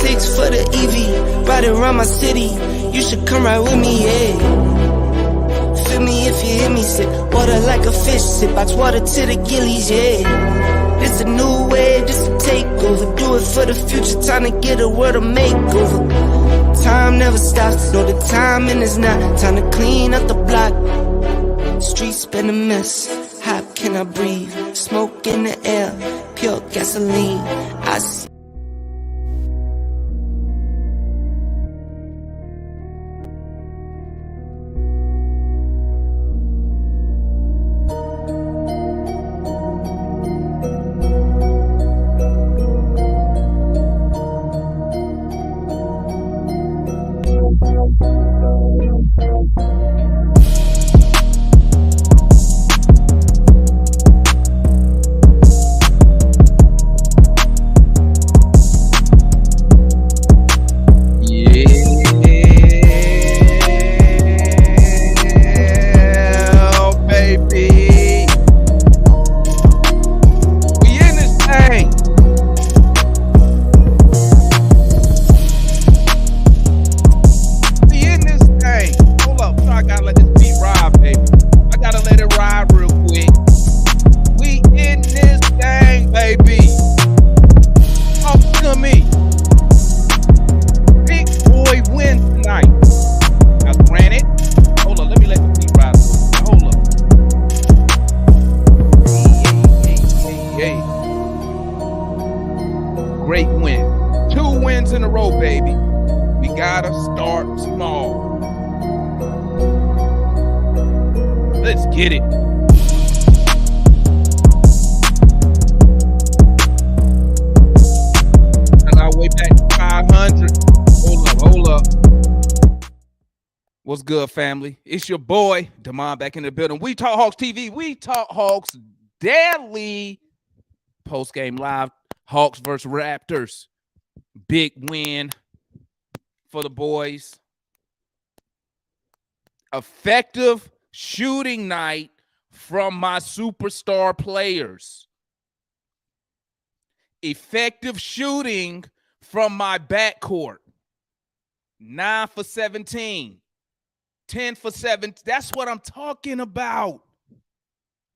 6 for the EV, ride around my city. You should come ride with me, yeah. Feel me if you hear me, sip water like a fish, sip box water to the gillies, yeah. This a new wave, this a takeover. Do it for the future, time to get a world a makeover. Time never stops, no the timing is not. Time to clean up the block. Streets been a mess, how can I breathe? Smoke in the air, pure gasoline. I see. Great win. 2 wins in a row, baby. We gotta start small. Let's get it. On our way back to 500. Hold up. What's good, family? It's your boy, Damon, back in the building. We Talk Hawks TV. We Talk Hawks daily. Post-game live. Hawks versus Raptors. Big win for the boys. Effective shooting night from my superstar players. Effective shooting from my backcourt. 9 for 17. 10 for 7. That's what I'm talking about.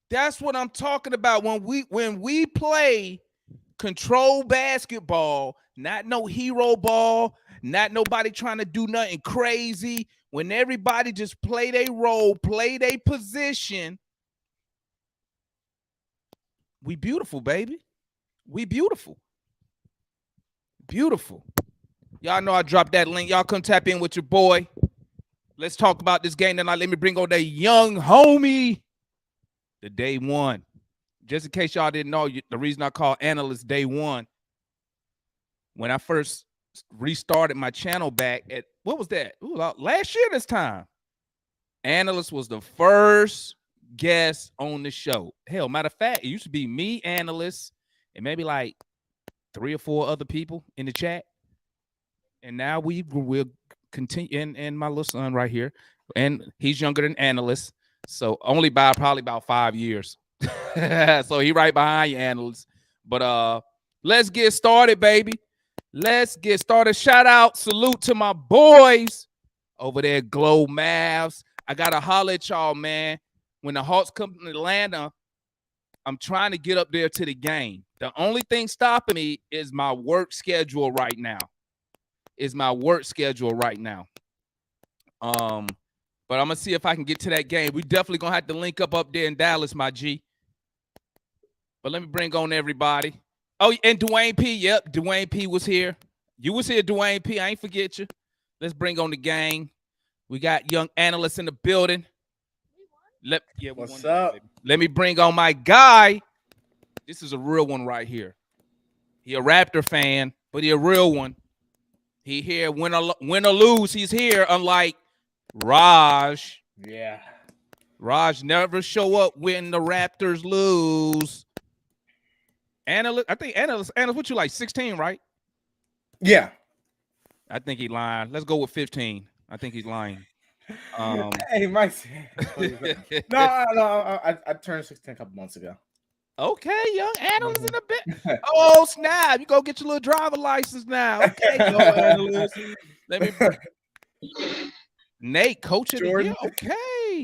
That's what I'm talking about. When we play control basketball, not no hero ball, not nobody trying to do nothing crazy. When everybody just play their role, play their position, we beautiful, baby. We beautiful. Beautiful. Y'all know I dropped that link. Y'all come tap in with your boy. Let's talk about this game tonight. Let me bring on the young homie, the day one. Just in case y'all didn't know, the reason I call analyst day one, when I first restarted my channel back at, what was that? Ooh, last year this time. Analyst was the first guest on the show. Hell, matter of fact, it used to be me, analyst, and maybe like 3 or 4 other people in the chat. And now we'll continue, and my little son right here, and he's younger than analyst, so only by probably about 5 years. So he right behind you, analyst. But let's get started, baby. Let's get started. Shout out, salute to my boys over there, Glow Mavs. I gotta holler at y'all, man. When the Hawks come to Atlanta, I'm trying to get up there to the game. The only thing stopping me is my work schedule right now. But I'm gonna see if I can get to that game. We definitely gonna have to link up there in Dallas, my G. But let me bring on everybody. Oh, and Dwayne P. Yep, Dwayne P. was here. You was here, Dwayne P. I ain't forget you. Let's bring on the gang. We got young analysts in the building. What's up? Let me bring on my guy. This is a real one right here. He a Raptor fan, but he a real one. He here, win or lose, he's here, unlike Raj. Yeah. Raj never show up when the Raptors lose. Analyst, I think analyst, what you like, 16, right? Yeah. I think he lying. Let's go with 15. I think he's lying. Hey, Mike. No, I turned 16 a couple months ago. Okay, young analyst in the bit. Oh, snap. You go get your little driver license now. Okay, young analyst. Let me Nate, coach of the year. Okay.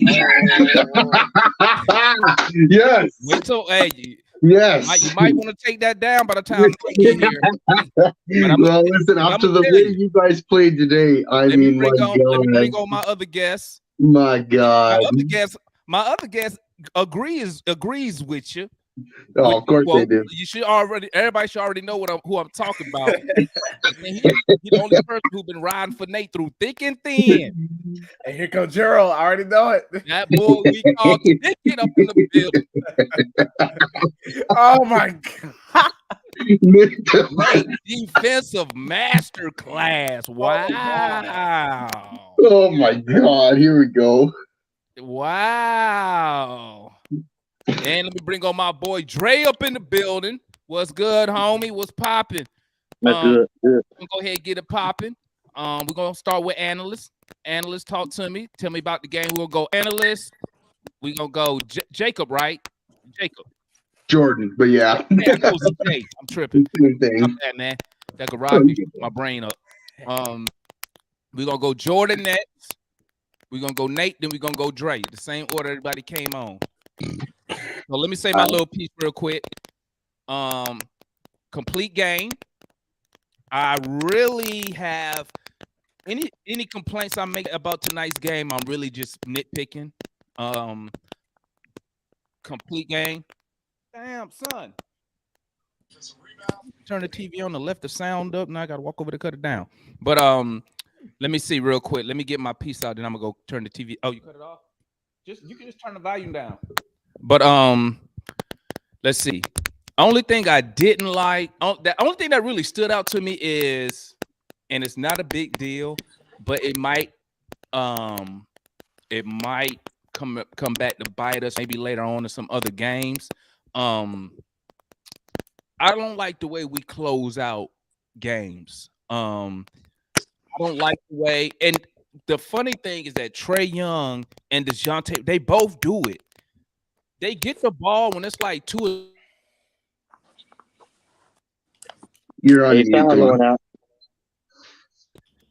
Yes. Wait till Yes. you might want to take that down by the time Nate get here. Well, listen, after the way you guys played today, let me bring on my other guest. My God. My other guest agrees with you. Oh, of course they do. Everybody should already know who I'm talking about. He's the only person who's been riding for Nate through thick and thin. And here comes Gerald. I already know it. That boy we call Ticket up in the building. Oh my God. Nate, defensive masterclass. Wow. Oh my God. Here we go. Wow. And let me bring on my boy Dre up in the building. What's good, homie? What's popping? Good. We're gonna go ahead and get it popping. We're gonna start with analysts. Analysts, talk to me. Tell me about the game. We'll go analysts. We're gonna go Jacob, right? Jacob. Jordan, but yeah. I'm tripping. I'm that, man. That garage my brain up. We're gonna go Jordan next. We're gonna go Nate, then we're gonna go Dre. The same order everybody came on. So let me say my little piece real quick. Complete game. I really have any complaints I make about tonight's game, I'm really just nitpicking. Complete game. Damn, son. Turn the TV on the left, the sound up. Now I gotta walk over to cut it down. But let me see real quick. Let me get my piece out, then I'm gonna go turn the TV. Oh, you cut it off? You can just turn the volume down. But let's see. Only thing I didn't like, the only thing that really stood out to me is, and it's not a big deal, but it might come back to bite us maybe later on in some other games. I don't like the way we close out games. I don't like the way, and the funny thing is that Trae Young and DeJounte, they both do it. They get the ball when it's like two. You're on out.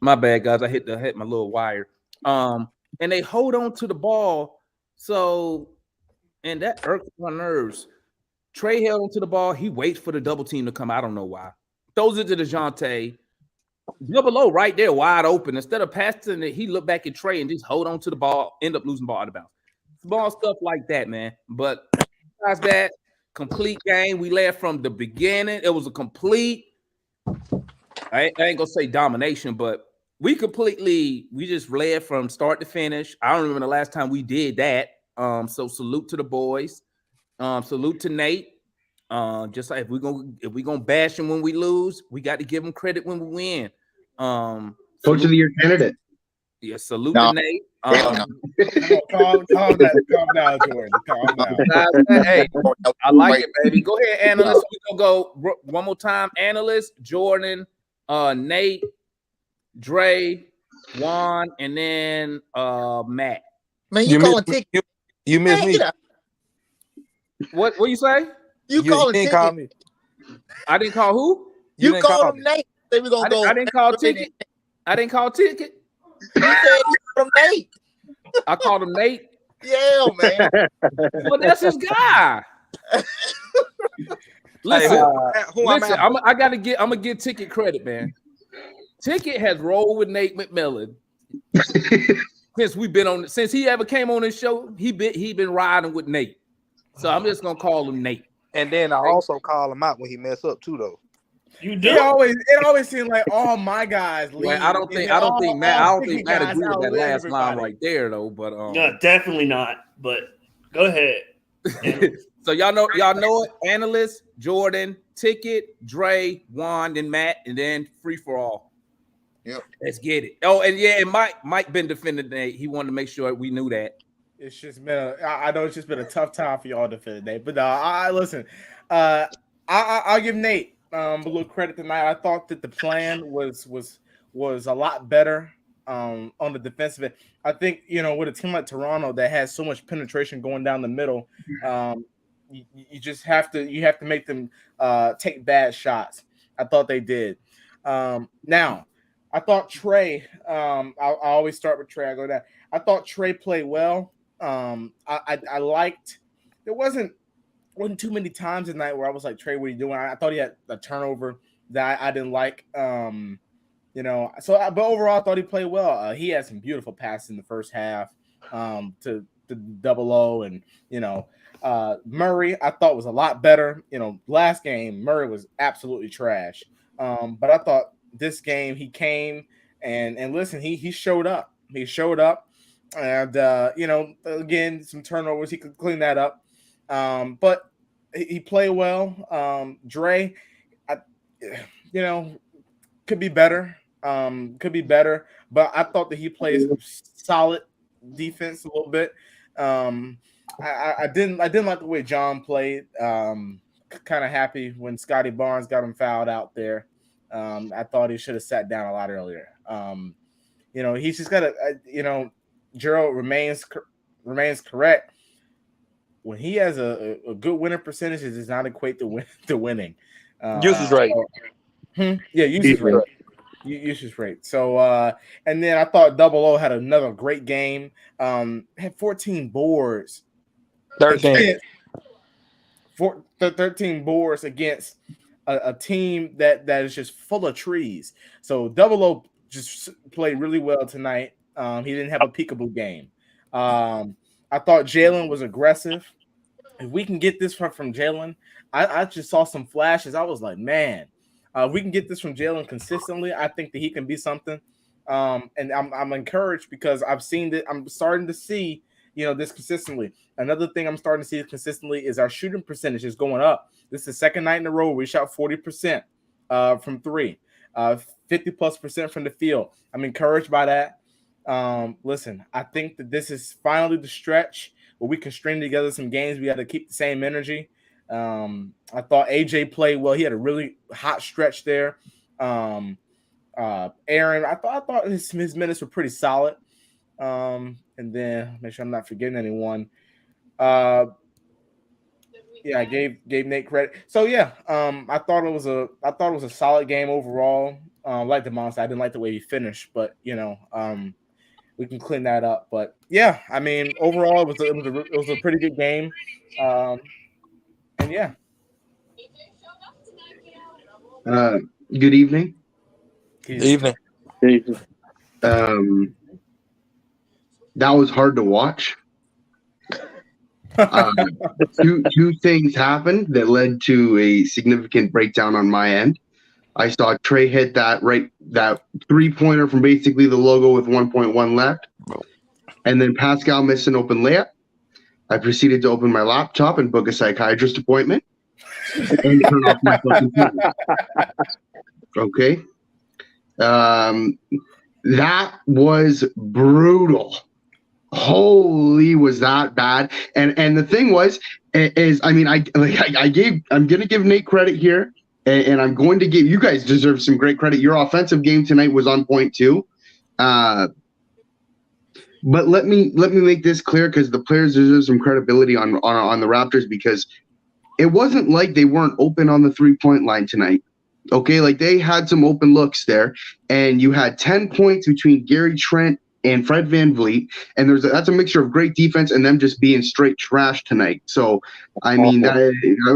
My bad, guys. I hit my little wire. And they hold on to the ball. So, and that irks my nerves. Trae held onto the ball. He waits for the double team to come. I don't know why. Throws it to DeJounte. Double low right there, wide open. Instead of passing it, he looked back at Trae and just hold on to the ball, end up losing ball out of bounds. Small stuff like that, man. But besides that, complete game. We led from the beginning. It was a complete, I ain't gonna say domination, but we just led from start to finish. I don't remember the last time we did that. So salute to the boys. Salute to Nate. Just like if we're gonna bash him when we lose, we got to give him credit when we win. Coach of the year candidate. Yeah, salute to Nate. Calm down, Jordan. Calm down. Hey, I like it, baby. Go ahead, analyst. We're gonna go one more time. Analyst, Jordan, Nate, Dre, Juan, and then Matt. Man, you calling ticket? You missed me. What you say? You calling didn't ticket? call me. I didn't call who? You called him Nate. Then we gonna go. I didn't call ticket. I didn't call ticket. You said you called him Nate. I called him Nate. Yeah, man. Well, that's his guy. Listen, I'm gonna give Ticket credit, man. Ticket has rolled with Nate McMillan since he ever came on this show. He been riding with Nate, so I'm just gonna call him Nate. And then I also call him out when he mess up too, though. You do. It always seemed like all my guys leave. Well, I don't think Matt agreed with that last line right there though. But no, definitely not. But go ahead. So y'all know it. Analyst, Jordan, Ticket, Dre, Juan, and Matt, and then free for all. Yep. Let's get it. Oh, and yeah, and Mike been defending Nate. He wanted to make sure we knew that. It's just been I know it's just been a tough time for y'all defending Nate. But I listen. I'll give Nate a little credit tonight. I thought that the plan was a lot better on the defensive end. I think, with a team like Toronto that has so much penetration going down the middle, you just have to make them take bad shots. I thought they did. Now, I thought Trey. I always start with Trey. I go down. I thought Trey played well. I liked. There wasn't too many times tonight where I was like, Trey, what are you doing? I thought he had a turnover that I didn't like. But overall, I thought he played well. He had some beautiful passes in the first half to double O, and Murray I thought was a lot better. Last game Murray was absolutely trash. But I thought this game he came and listen, he showed up. He showed up, and again, some turnovers, he could clean that up. But he played well. Dre, could be better. But I thought that he plays solid defense a little bit. I didn't like the way John played. Kind of happy when Scotty Barnes got him fouled out there. I thought he should have sat down a lot earlier. He's just got to, Gerald remains correct. When he has a good winning percentage, it does not equate to winning. Usage rate. Yeah, usage rate. Usage rate. So, and then I thought Double O had another great game. Had 14 boards. 13. 13 boards against a team that is just full of trees. So Double O just played really well tonight. He didn't have a peekaboo game. I thought Jalen was aggressive. If we can get this from Jalen, I just saw some flashes. I was like, man, we can get this from Jalen consistently. I think that he can be something. And I'm encouraged because I've seen that. I'm starting to see, this consistently. Another thing I'm starting to see consistently is our shooting percentage is going up. This is the second night in a row we shot 40% from three, 50+% from the field. I'm encouraged by that. Listen, I think that this is finally the stretch where we can string together some games. We got to keep the same energy. I thought AJ played well. He had a really hot stretch there. Aaron, I thought his minutes were pretty solid. And then make sure I'm not forgetting anyone. I gave Nate credit. So yeah, I thought it was a solid game overall. Like the monster, I didn't like the way he finished, but we can clean that up. But yeah, I mean, overall, it was a pretty good game. And yeah. Good evening. Evening. That was hard to watch. Two things happened that led to a significant breakdown on my end. I saw Trey hit that 3-pointer from basically the logo with 1.1 left. And then Pascal missed an open layup. I proceeded to open my laptop and book a psychiatrist appointment and turn off my fucking TV. Okay. That was brutal. Holy, was that bad? And the thing I'm gonna give Nate credit here, and I'm going to give you guys deserve some great credit. Your offensive game tonight was on point too. But let me make this clear because the players deserve some credibility on the Raptors, because it wasn't like they weren't open on the 3-point line tonight. Okay, like they had some open looks there, and you had 10 points between Gary Trent and Fred VanVleet, and that's a mixture of great defense and them just being straight trash tonight. So, I mean,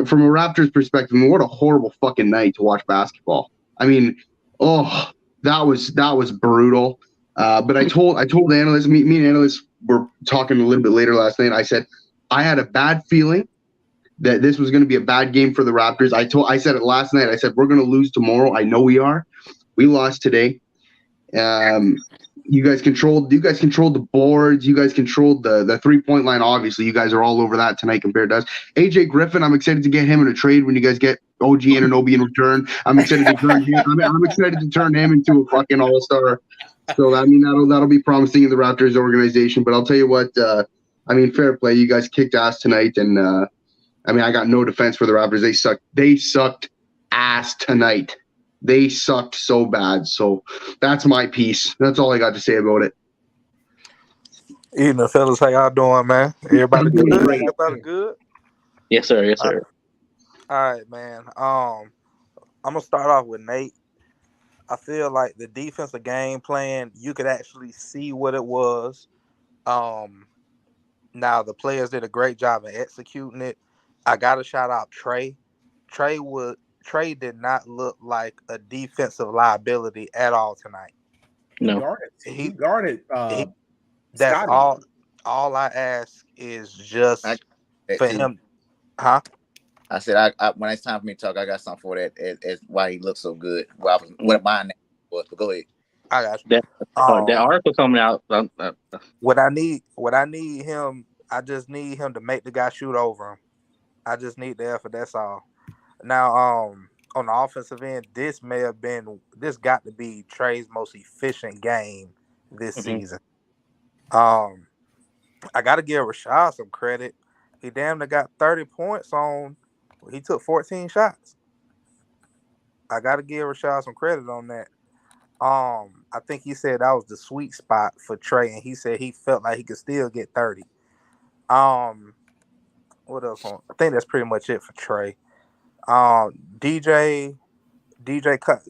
from a Raptors perspective, what a horrible fucking night to watch basketball. I mean, that was brutal. But I told the analysts, me and analysts were talking a little bit later last night. I said I had a bad feeling that this was going to be a bad game for the Raptors. I said it last night. I said we're going to lose tomorrow. I know we are. We lost today. You guys controlled the boards. You guys controlled the 3-point line. Obviously, you guys are all over that tonight compared to us. AJ Griffin, I'm excited to get him in a trade when you guys get OG Anunoby in return. I'm excited to turn him. I'm excited to turn him into a fucking all-star. So I mean that'll be promising in the Raptors organization. But I'll tell you what, fair play. You guys kicked ass tonight, and I got no defense for the Raptors. They sucked ass tonight. They sucked so bad. So that's my piece. That's all I got to say about it. Evening, fellas. How y'all doing, man? Everybody good? Everybody good? Yes, sir. Yes, All sir. right, man. I'm gonna start off with Nate. I feel like the defensive game plan, you could actually see what it was. Um, Now the players did a great job of executing it. I gotta shout out Trey. Trey would Trey did not look like a defensive liability at all tonight. He No. guarded. He He guarded he that's Scotty. all I ask is I just that for too. him, huh? I said, when it's time for me to talk, I got something for that. As why he looks so good. Well, I was what mine was. But go ahead. I got you. That that article coming out. What I need him, I just need him to make the guy shoot over him. I just need the effort. That's all. Now, on the offensive end, this got to be Trey's most efficient game this Mhm. season. Um, I got to give Rashad some credit. He damn near got 30 points on. He took 14 shots. I got to give Rashad some credit on that. I think he said that was the sweet spot for Trey, and he said he felt like he could still get 30. Um, what else? I think that's pretty much it for Trey. DJ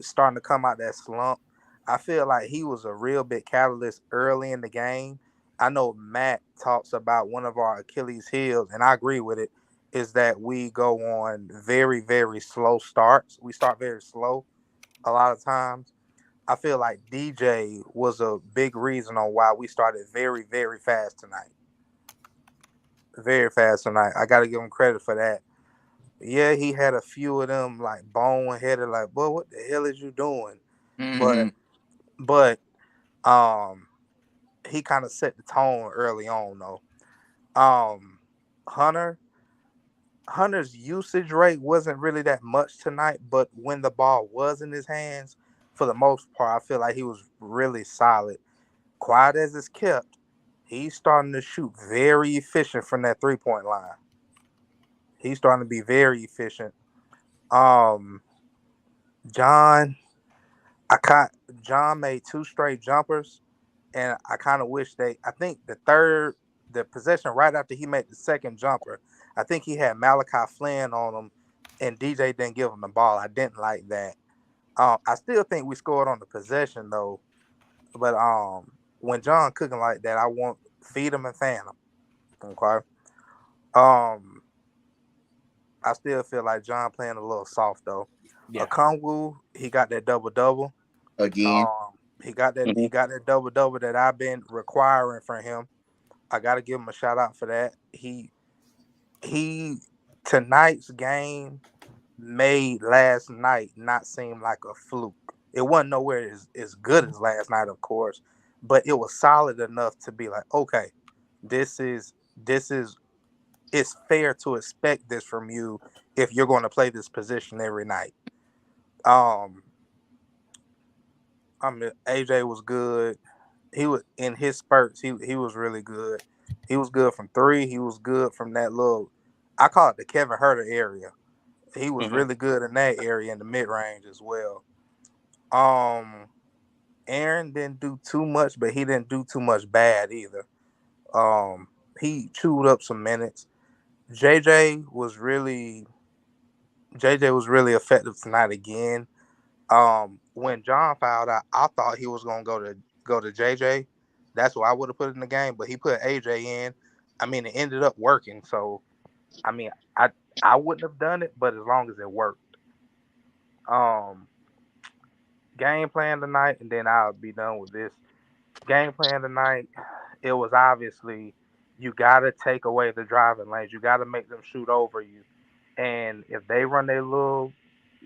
starting to come out that slump. I feel like he was a real big catalyst early in the game. I know Matt talks about one of our Achilles heels, and I agree with it, is that we go on very, very slow starts. We start very slow a lot of times. I feel like DJ was a big reason on why we started very, very fast tonight. Very fast tonight. I got to give him credit for that. Yeah, he had a few of them like bone headed, like, boy, what the hell is you doing? Mm-hmm. But but um he kind of set the tone early on though. Um Hunter Hunter's usage rate wasn't really that much tonight, but when the ball was in his hands, for the most part, I feel like he was really solid. Quiet as it's kept, he's starting to shoot very efficient from that 3-point line. He's starting to be very efficient. Um John, I caught John made two straight jumpers, and I kind of wish I think the possession right after he made the second jumper, I think he had Malachi Flynn on him, and DJ didn't give him the ball. I didn't like that. I still think we scored on the possession though, but when John cooking like that, I want feed him and fan him. Okay. Um, I still feel like John playing a little soft though. Yeah. Okongwu, he got that double double. Again. He Mhm. got that double double that I've been requiring from him. I gotta give him a shout out for that. He tonight's game made last night not seem like a fluke. It wasn't nowhere as good as last night, of course, but it was solid enough to be like, okay, this is it's fair to expect this from you if you're going to play this position every night. Um, I mean, AJ was good. He was in his spurts. He was really good. He was good from three. He was good from that little, I call it the Kevin Herter area. He was Mhm. really good in that area in the mid range as well. Um, Aaron didn't do too much, but he didn't do too much bad either. Um, he chewed up some minutes. JJ was really JJ was really effective tonight again. When John fouled out, I thought he was gonna go to JJ. That's why I would have put it in the game, but he put AJ in. I mean, it ended up working. So I mean, I wouldn't have done it, but as long as it worked. Um, Game plan tonight, and then I'll be done with this. Game plan tonight, it was obviously you gotta take away the driving lanes. You gotta make them shoot over you. And if they run their little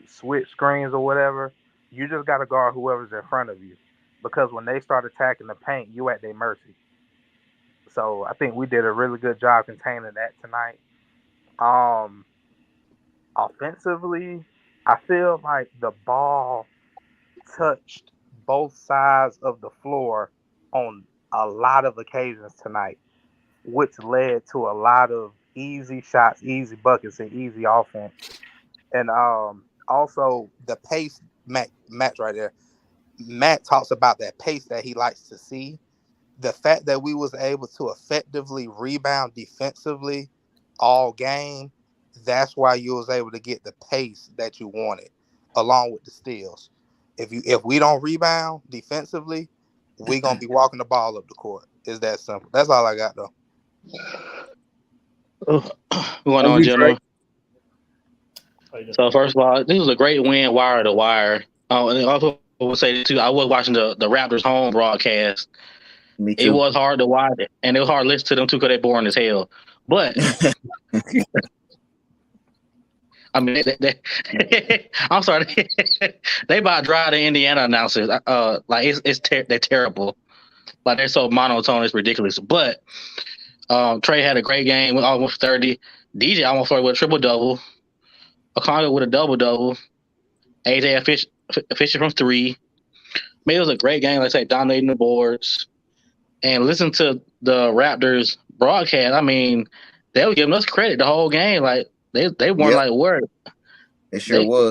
switch screens or whatever, you just got to guard whoever's in front of you. Because when they start attacking the paint, you at their mercy. So I think we did a really good job containing that tonight. Um, Offensively, I feel like the ball touched both sides of the floor on a lot of occasions tonight, which led to a lot of easy shots, easy buckets, and easy offense. And also the pace, Matt's right there. Matt talks about that pace that he likes to see. The fact that we was able to effectively rebound defensively all game, That's why you was able to get the pace that you wanted, along with the steals. If we don't rebound defensively, we gonna be walking the ball up the court. It's that simple. That's all I got though. What's going on, gentlemen? So first of all, this was a great win, wire to wire. Oh, and also I would say too, I was watching the Raptors home broadcast. Me It too. was hard to watch it, and it was hard to listen to them too because they're boring as hell. But I mean, I'm sorry, they about dry the Indiana announcers. Like they're terrible. Like they're so monotone, it's ridiculous. But Trey had a great game with almost 30. DJ almost with a triple double. Okongwu with a double double. AJ Fisher from 3. I mean, it was a great game. Like I say, dominating the boards. And listen to the Raptors broadcast. I mean, they were giving us credit the whole game. Like they weren't like word. It sure was.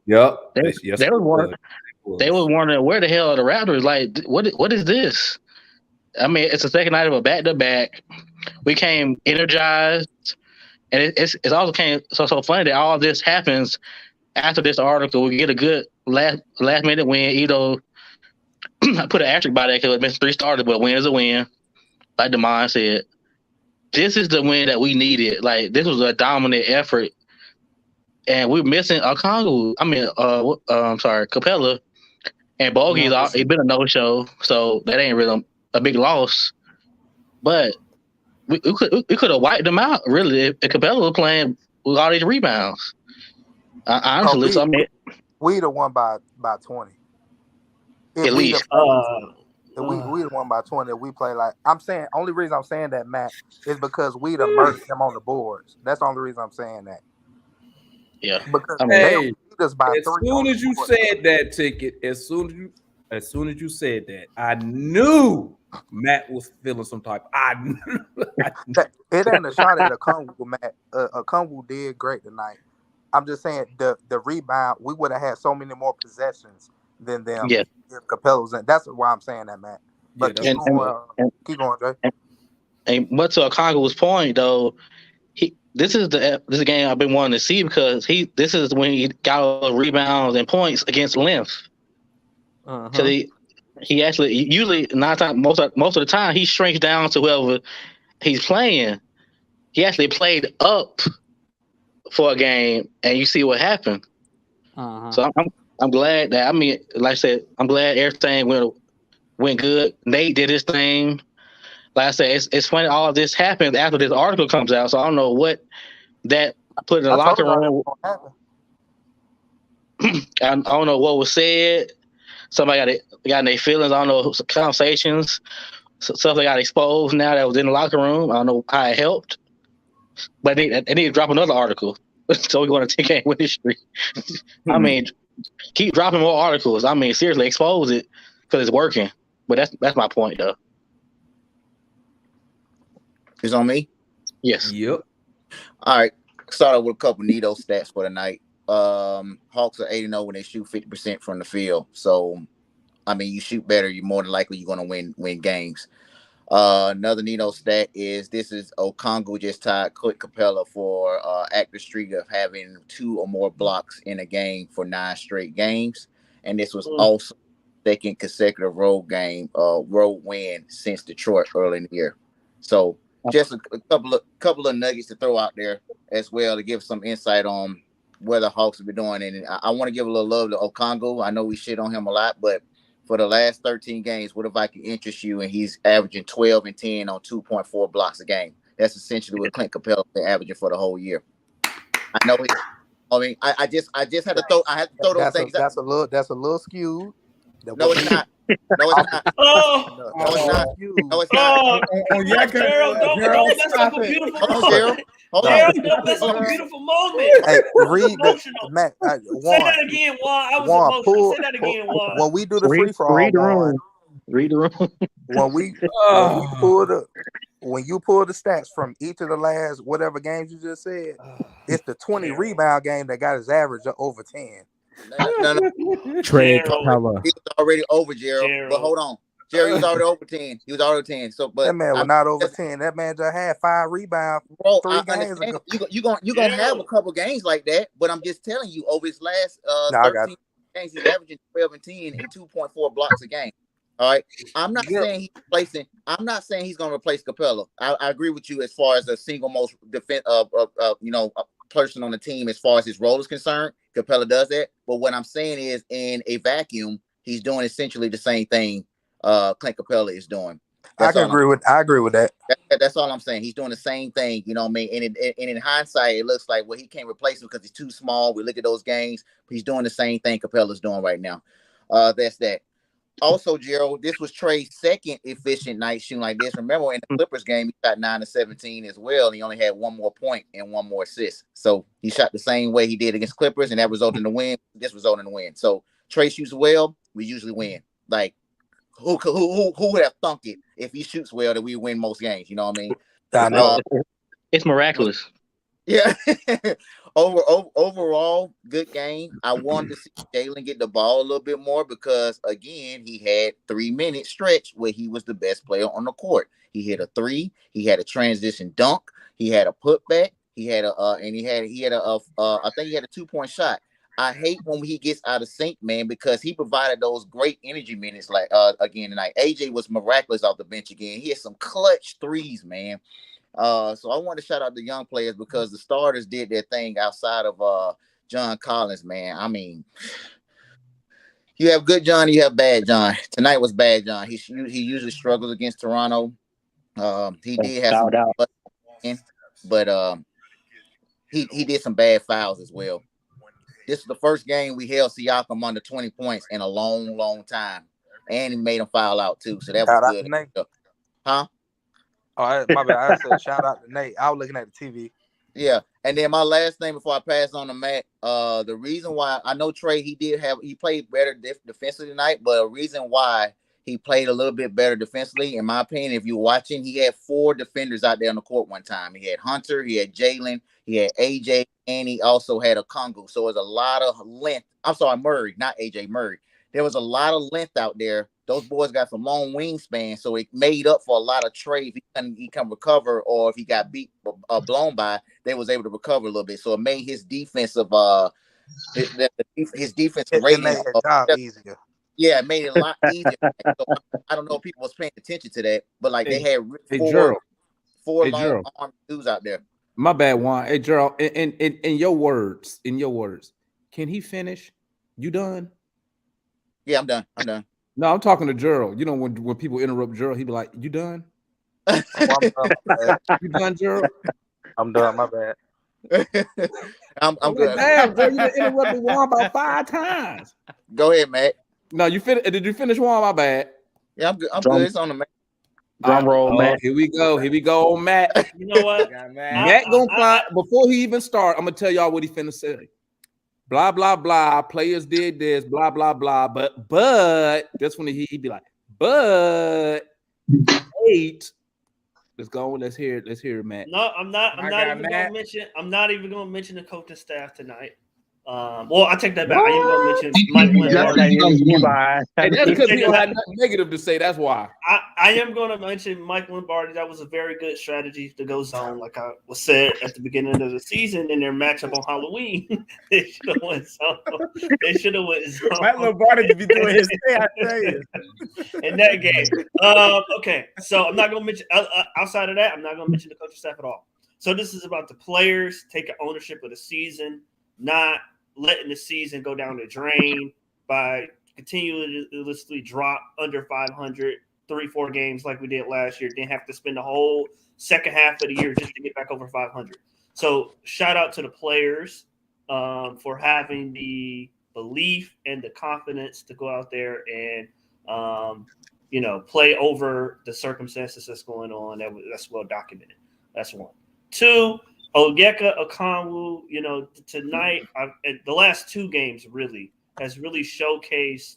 They was wondering where the hell are the Raptors? Like, what is this? I mean, it's the second night of a back-to-back. We came energized, and it's also came so funny that all this happens after this article. We get a good last minute win. You know, I put an asterisk by that because it missed 3 starters, but win is a win. Like Demond said, this is the win that we needed. Like this was a dominant effort, and we're missing Okongwu. I mean, I'm sorry, Capella and Bogey's. It's been a no-show, so that ain't really a big loss. But we could have wiped them out really if Capella was playing with all these rebounds. Honestly, we'd have won by 20. At least. We'd have won by 20 if we play like I'm saying. Only reason I'm saying that, Matt, is because we'd have murdered them on the boards. That's the only reason I'm saying that. Yeah. Because hey, beat us by as 3 soon as you said that, Ticket, as soon as you said that, I knew Matt was feeling some type. I knew. It ain't a shot at Okongwu, Matt. Okongwu did great tonight. I'm just saying the rebound, we would have had so many more possessions than them if Capella was in. That's why I'm saying that, Matt. But keep going, Jay. But to Okongwu's point, though, this is a game I've been wanting to see because this is when he got all the rebounds and points against length. So he actually usually most of the time he shrinks down to whoever he's playing. He actually played up for a game, and you see what happened. So I'm glad that, I mean, like I said, I'm glad everything went good. Nate did his thing. Like I said, it's funny all of this happens after this article comes out, so I don't know what that put in the locker room. I don't know what was said. Somebody got in their feelings. I don't know, some conversations, stuff that got exposed now that was in the locker room. I don't know how it helped. But they need to drop another article. So we're going to 10-game winning streak. I mean, keep dropping more articles. I mean, seriously, expose it because it's working. But that's my point, though. It's on me? Yes. Yep. All right. Start out with a couple neato stats for the night. Hawks are 8-0 when they shoot 50% from the field. So, I mean, you shoot better, you're more than likely you're going to win games. Another neato stat is Okongwu just tied Clint Capella for active streak of having 2 or more blocks in a game for 9 straight games. And this was also second consecutive road win since Detroit early in the year. So just a couple of nuggets to throw out there as well to give some insight on where the Hawks have been doing. And I want to give a little love to Okongwu. I know we shit on him a lot, but for the last 13 games, what if I can interest you? And he's averaging 12 and 10 on 2.4 blocks a game. That's essentially what Clint Capella been averaging for the whole year. I know. I just had to throw. I had to throw those things. That's a little skewed. No, it's not. No, it's not. Oh, no, it's not. No, it's not. Gerald, don't mess up a beautiful moment. Gerald, don't mess up a beautiful moment. Hey, read Matt. Say that again, Juan. I was emotional. Say that again, Juan. When we do the free for all, read the room. When you pull the stats from each of the last whatever games you just said, it's the 20 rebound game that got his average over 10. No. Trey Capella. He was already over, Gerald. But hold on. Jerry was already over 10. He was already 10. So, but that man was not over 10. That man just had 5 rebounds bro, 3 I games understand. ago. You're gonna have a couple games like that, but I'm just telling you, over his last No, I got 13 games, he's averaging 12 and 10 and 2.4 blocks a game. All right. I'm not saying he's gonna replace Capella. I agree with you as far as the single most person on the team as far as his role is concerned. Capella does that. But what I'm saying is, in a vacuum, he's doing essentially the same thing Clint Capella is doing. I agree with that. That's all I'm saying. He's doing the same thing, you know what I mean? And in hindsight, it looks like, well, he can't replace him because he's too small. We look at those games, but he's doing the same thing Capella's doing right now. That's that. Also, Gerald, this was Trey's second efficient night shooting like this. Remember, in the Clippers game, he got 9 of 17 as well, and he only had 1 more point and 1 more assist. So he shot the same way he did against Clippers, and that resulted in the win. This resulted in the win. So Trey shoots well, we usually win. Like, who would have thunk it if he shoots well that we win most games? You know what I mean? I know. It's miraculous. Yeah. Overall, good game. I wanted to see Jalen get the ball a little bit more because, again, he had 3-minute stretch where he was the best player on the court. He hit a 3. He had a transition dunk. He had a putback. He had a I think he had a 2-point shot. I hate when he gets out of sync, man, because he provided those great energy minutes like again tonight. AJ was miraculous off the bench again. He had some clutch threes, man. So I want to shout out the young players because the starters did their thing outside of John Collins, man. I mean, you have good John, you have bad John. Tonight was bad John. He usually struggles against Toronto. He did have but he did some bad fouls as well. This is the first game we held Siakam under 20 points in a long, long time. And he made him foul out, too. So that was good. Nate. Huh? Oh, my bad. I said shout out to Nate. I was looking at the TV. Yeah. And then my last thing before I pass on to Matt, the reason why I know Trey, he played better defensively tonight, but a reason why he played a little bit better defensively, in my opinion, if you're watching, he had 4 defenders out there on the court one time. He had Hunter, he had Jalen, he had AJ, and he also had a Kongu. So it was a lot of length. I'm sorry, Murray, not AJ, Murray. There was a lot of length out there. Those boys got some long wingspan, so it made up for a lot of trade. If he can recover, or if he got beat blown by, they was able to recover a little bit. So it made his defensive his defensive rating made his job easier. Yeah, it made it a lot easier. So I don't know if people was paying attention to that, but like they had four long arm dudes out there. My bad, Juan. Hey, Gerald, in your words, can he finish? You done? Yeah, I'm done. No, I'm talking to Gerald. You know, when people interrupt Gerald, he be like, "You done? You done, Gerald?" I'm done. My bad. I'm good. Damn, bro, you done interrupted Juan about 5 times. Go ahead, Matt. No, did you finish Juan? My bad. Yeah, I'm good. I'm good. It's on the Matt. Drum roll, Matt. Here we go, Matt. You know what? Matt gonna find before he even start. I'm gonna tell y'all what he finna say. Blah blah blah. Players did this. Blah blah blah. But that's when he be like, but 8. Let's go. Let's hear it, Matt. No, I'm not even gonna mention the coaching staff tonight. Well, I take that back. I am going to mention Mike Lombardi. And that's because people had nothing negative to say. That's why. I am going to mention Mike Lombardi. That was a very good strategy to go zone, like I was said at the beginning of the season in their matchup on Halloween. They should have went zone. Mike Lombardi to be doing his thing, I tell you. In that game. Okay, so I'm not going to mention outside of that. I'm not going to mention the coaching staff at all. So this is about the players taking ownership of the season, not letting the season go down the drain by continuously drop under 500, 3-4 games like we did last year. Then have to spend the whole second half of the year just to get back over 500. So shout out to the players for having the belief and the confidence to go out there and play over the circumstances that's going on. That's well documented. That's one. 2, Onyeka Okongwu, tonight, the last 2 games really has really showcased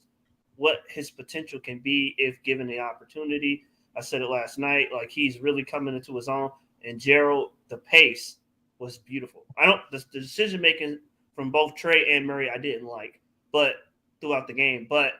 what his potential can be if given the opportunity. I said it last night, like he's really coming into his own. And Gerald, the pace was beautiful. The decision making from both Trey and Murray I didn't like, but throughout the game. But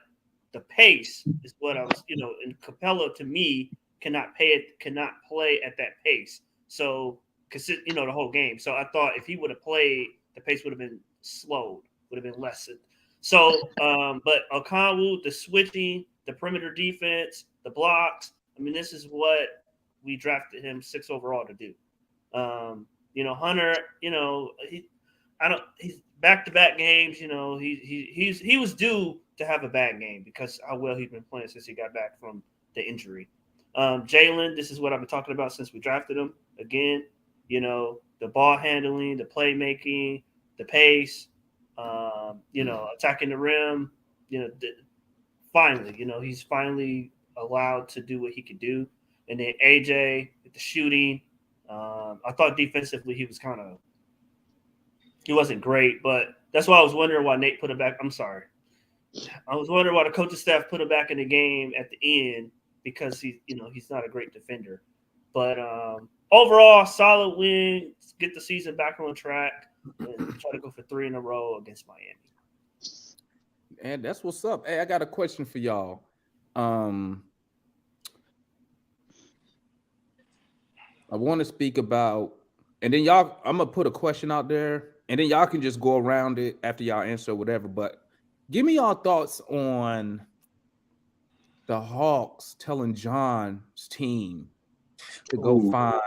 the pace is what I was, and Capella to me cannot play at that pace. So, the whole game. So I thought if he would have played, the pace would have been slowed, would have been lessened. So, but Okongwu, the switching, the perimeter defense, the blocks. I mean, this is what we drafted him 6 overall to do. Hunter, he's back-to-back games. He was due to have a bad game because how well he's been playing since he got back from the injury. Jalen, this is what I've been talking about since we drafted him. Again, the ball handling, the playmaking, the pace, attacking the rim. Finally, he's finally allowed to do what he could do. And then AJ with the shooting. I thought defensively he wasn't great, but that's why I was wondering why Nate put it back. I'm sorry. I was wondering why the coaching staff put him back in the game at the end because he's not a great defender. But overall, solid win. Get the season back on track and try to go for 3 in a row against Miami. And that's what's up. Hey, I got a question for y'all. I want to speak about, and then y'all, I'm gonna put a question out there, and then y'all can just go around it after y'all answer whatever. But give me y'all thoughts on the Hawks telling John's team to go find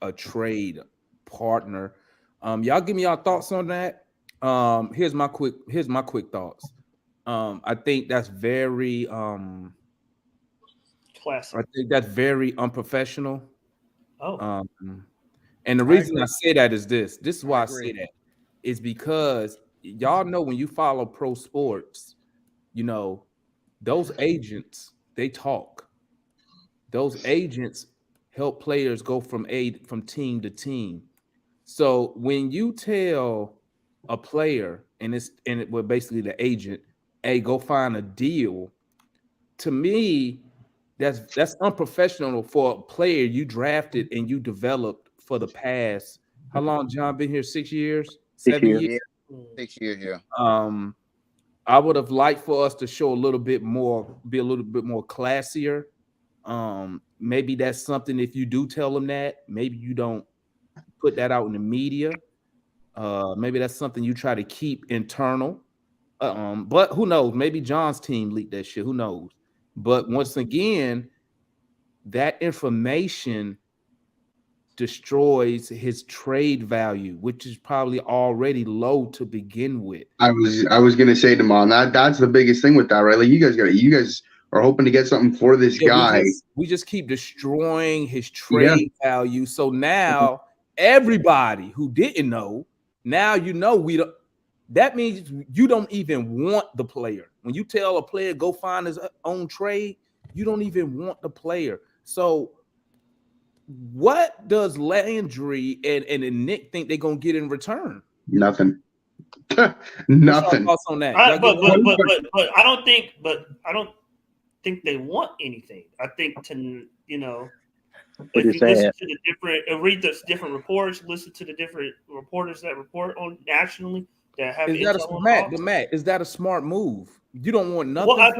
a trade partner. Y'all give me y'all thoughts on that. Here's my quick thoughts. I think that's very classic. I think that's very unprofessional. Oh. And the reason I say that is this. This is why I say that is because y'all know when you follow pro sports, those agents, they talk. Those agents help players go from team to team. So when you tell a player well, basically the agent, hey, go find a deal, to me, that's unprofessional for a player you drafted and you developed for the past. How long John been here? 6 years? 7 years? Yeah, 6 years, yeah. I would have liked for us to show a little bit more, be a little bit more classier. Maybe that's something, if you do tell them that, maybe you don't put that out in the media. Maybe that's something you try to keep internal. But who knows? Maybe John's team leaked that shit. Who knows? But once again, that information destroys his trade value, which is probably already low to begin with. I was gonna say, Damon, that's the biggest thing with that, right? Like you guys are hoping to get something for this guy. We just keep destroying his trade value. So now everybody who didn't know, now we don't. That means you don't even want the player. When you tell a player go find his own trade, you don't even want the player. So what does Landry and Nick think they're gonna get in return? Nothing. Nothing. What's your thoughts on that? But I don't think they want anything. I think if you listen to the read the different reports, listen to the different reporters that report on nationally. Matt, is that a smart move? You don't want nothing. I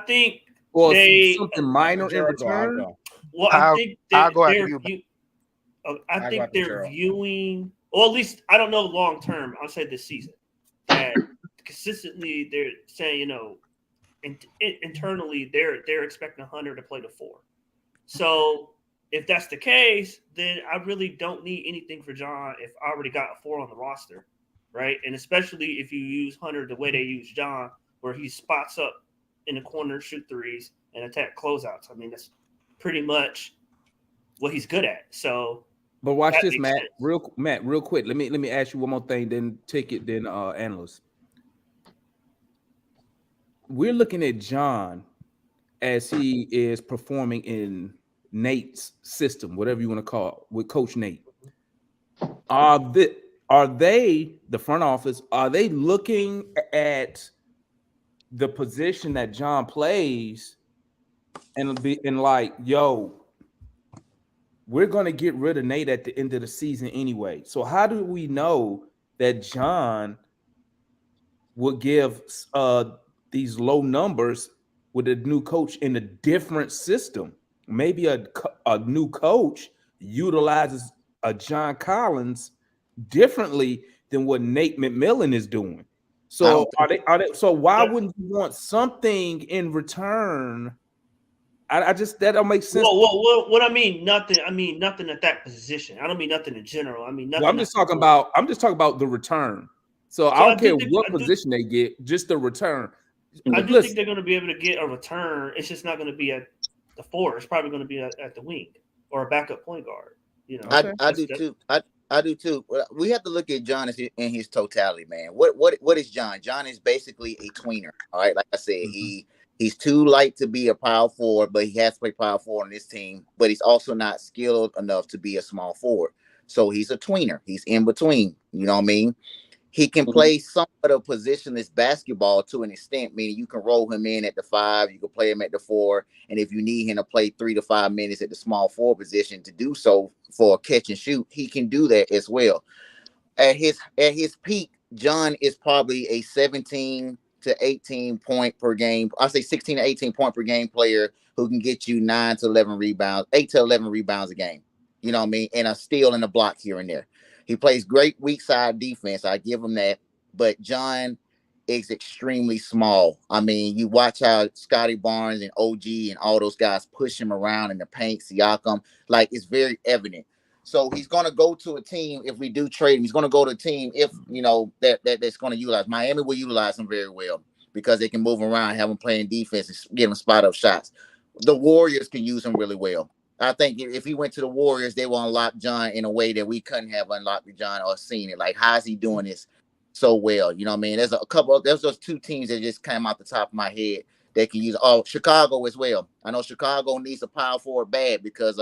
think or something minor in return. Well, I think they're viewing, or at least I don't know long term. I'll say this season that consistently they're saying, internally they're expecting Hunter to play the 4. So if that's the case, then I really don't need anything for John if I already got a 4 on the roster. Right. And especially if you use Hunter the way they use John, where he spots up in the corner, shoot threes, and attack closeouts. I mean, that's pretty much what he's good at. So, but watch this, Matt. Real quick. Let me ask you one more thing, then analyst. We're looking at John as he is performing in Nate's system, whatever you want to call it, with Coach Nate. Are they, the front office, are they looking at the position that John plays and like, yo, we're going to get rid of Nate at the end of the season anyway. So how do we know that John will give these low numbers with a new coach in a different system. Maybe a new coach utilizes a John Collins differently than what Nate McMillan is doing. So are they so why wouldn't you want something in return? I just that don't make sense. Well, what I mean nothing. I mean nothing at that position. I don't mean nothing in general. I mean nothing. Well, I'm just talking about the return. So I don't care what position they get, just the return. I do think they're going to be able to get a return. It's just not going to be at the 4. It's probably going to be at the wing or a backup point guard. You know, I do too. I do too. We have to look at John in his totality, man. What is John? John is basically a tweener. All right, like I said, he's too light to be a power forward, but he has to play power forward on this team. But he's also not skilled enough to be a small forward. So he's a tweener. He's in between. You know what I mean? He can play somewhat of positionless basketball to an extent, meaning you can roll him in at the 5, you can play him at the 4, and if you need him to play 3 to 5 minutes at the small forward position to do so for a catch and shoot, he can do that as well. At his peak, John is probably a 17 to 18 point per game. I say 16 to 18 point per game player who can get you 9 to 11 rebounds, 8 to 11 rebounds a game. You know what I mean? And a steal and a block here and there. He plays great weak side defense. I give him that. But John is extremely small. I mean, you watch how Scotty Barnes and OG and all those guys push him around in the paint, Siakam. Like, it's very evident. So he's going to go to a team if we do trade him. He's going to go to a team if, you know, that's going to utilize. Miami will utilize him very well because they can move around, have him playing defense, and get him spot-up shots. The Warriors can use him really well. I think if he went to the Warriors, they will unlock John in a way that we couldn't have unlocked John or seen it. Like, how is he doing this so well? You know what I mean? There's those 2 teams that just came out the top of my head that can use. Oh, Chicago as well. I know Chicago needs a power forward bad because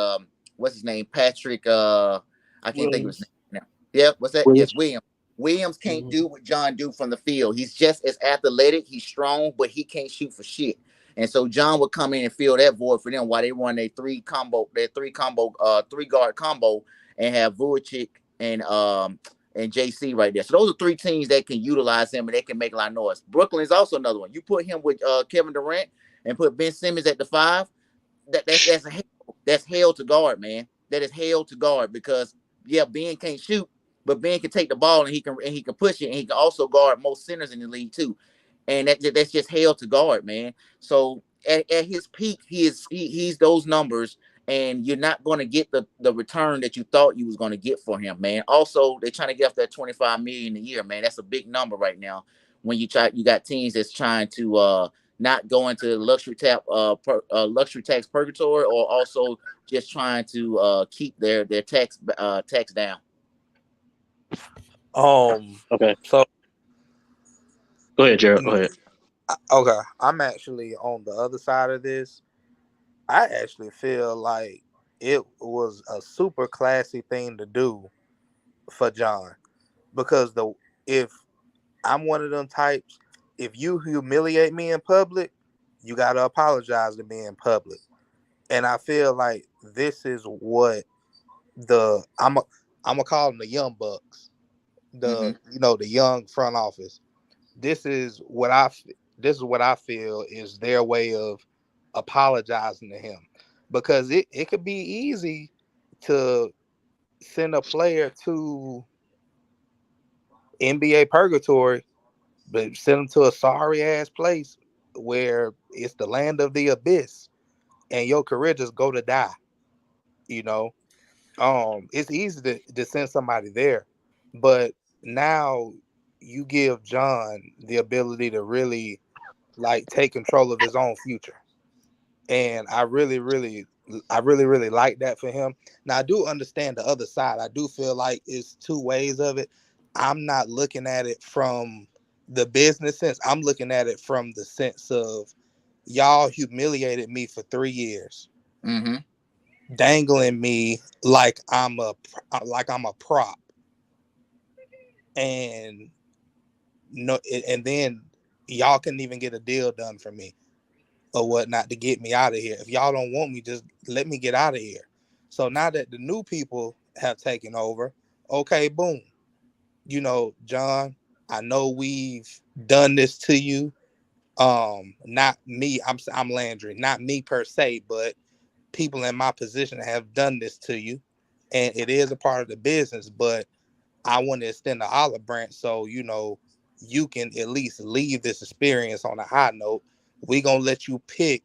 what's his name? Patrick. I can't think of his name now. Yeah, what's that? Yes, Williams. Williams can't do what John do from the field. He's just as athletic. He's strong, but he can't shoot for shit. And so John would come in and fill that void for them while they run their three guard combo and have Vujicic and JC right there. So those are 3 teams that can utilize him and they can make a lot of noise. Brooklyn's also another one. You put him with Kevin Durant and put Ben Simmons at the 5. That's hell to guard, man. That is hell to guard because Ben can't shoot, but Ben can take the ball and he can push it and he can also guard most centers in the league too. And that's just hell to guard, man. So at his peak, he's those numbers, and you're not going to get the return that you thought you was going to get for him, man. Also, they're trying to get up that $25 million a year, man. That's a big number right now. When you got teams that's trying to not go into luxury tax purgatory, or also just trying to keep their tax down. Okay. So. Go ahead, Gerald. Go ahead. Okay, I'm actually on the other side of this. I actually feel like it was a super classy thing to do for John, because if I'm one of them types, if you humiliate me in public, you gotta apologize to me in public, and I feel like this is what I'm gonna call them the young bucks, the young front office. This is what I feel is their way of apologizing to him, because it could be easy to send a player to NBA purgatory, but send them to a sorry ass place where it's the land of the abyss and your career just go to die. You know, it's easy to send somebody there, but now you give John the ability to really take control of his own future. And I really like that for him. Now I do understand the other side. I do feel like it's 2 ways of it. I'm not looking at it from the business sense. I'm looking at it from the sense of y'all humiliated me for 3 years, dangling me like I'm a prop, and then y'all couldn't even get a deal done for me or whatnot to get me out of here. If y'all don't want me, just let me get out of here. So now that the new people have taken over, okay, boom. John, I know we've done this to you. Not me. I'm Landry. Not me per se, but people in my position have done this to you, and it is a part of the business. But I want to extend the olive branch so you can at least leave this experience on a high note. We're gonna let you pick,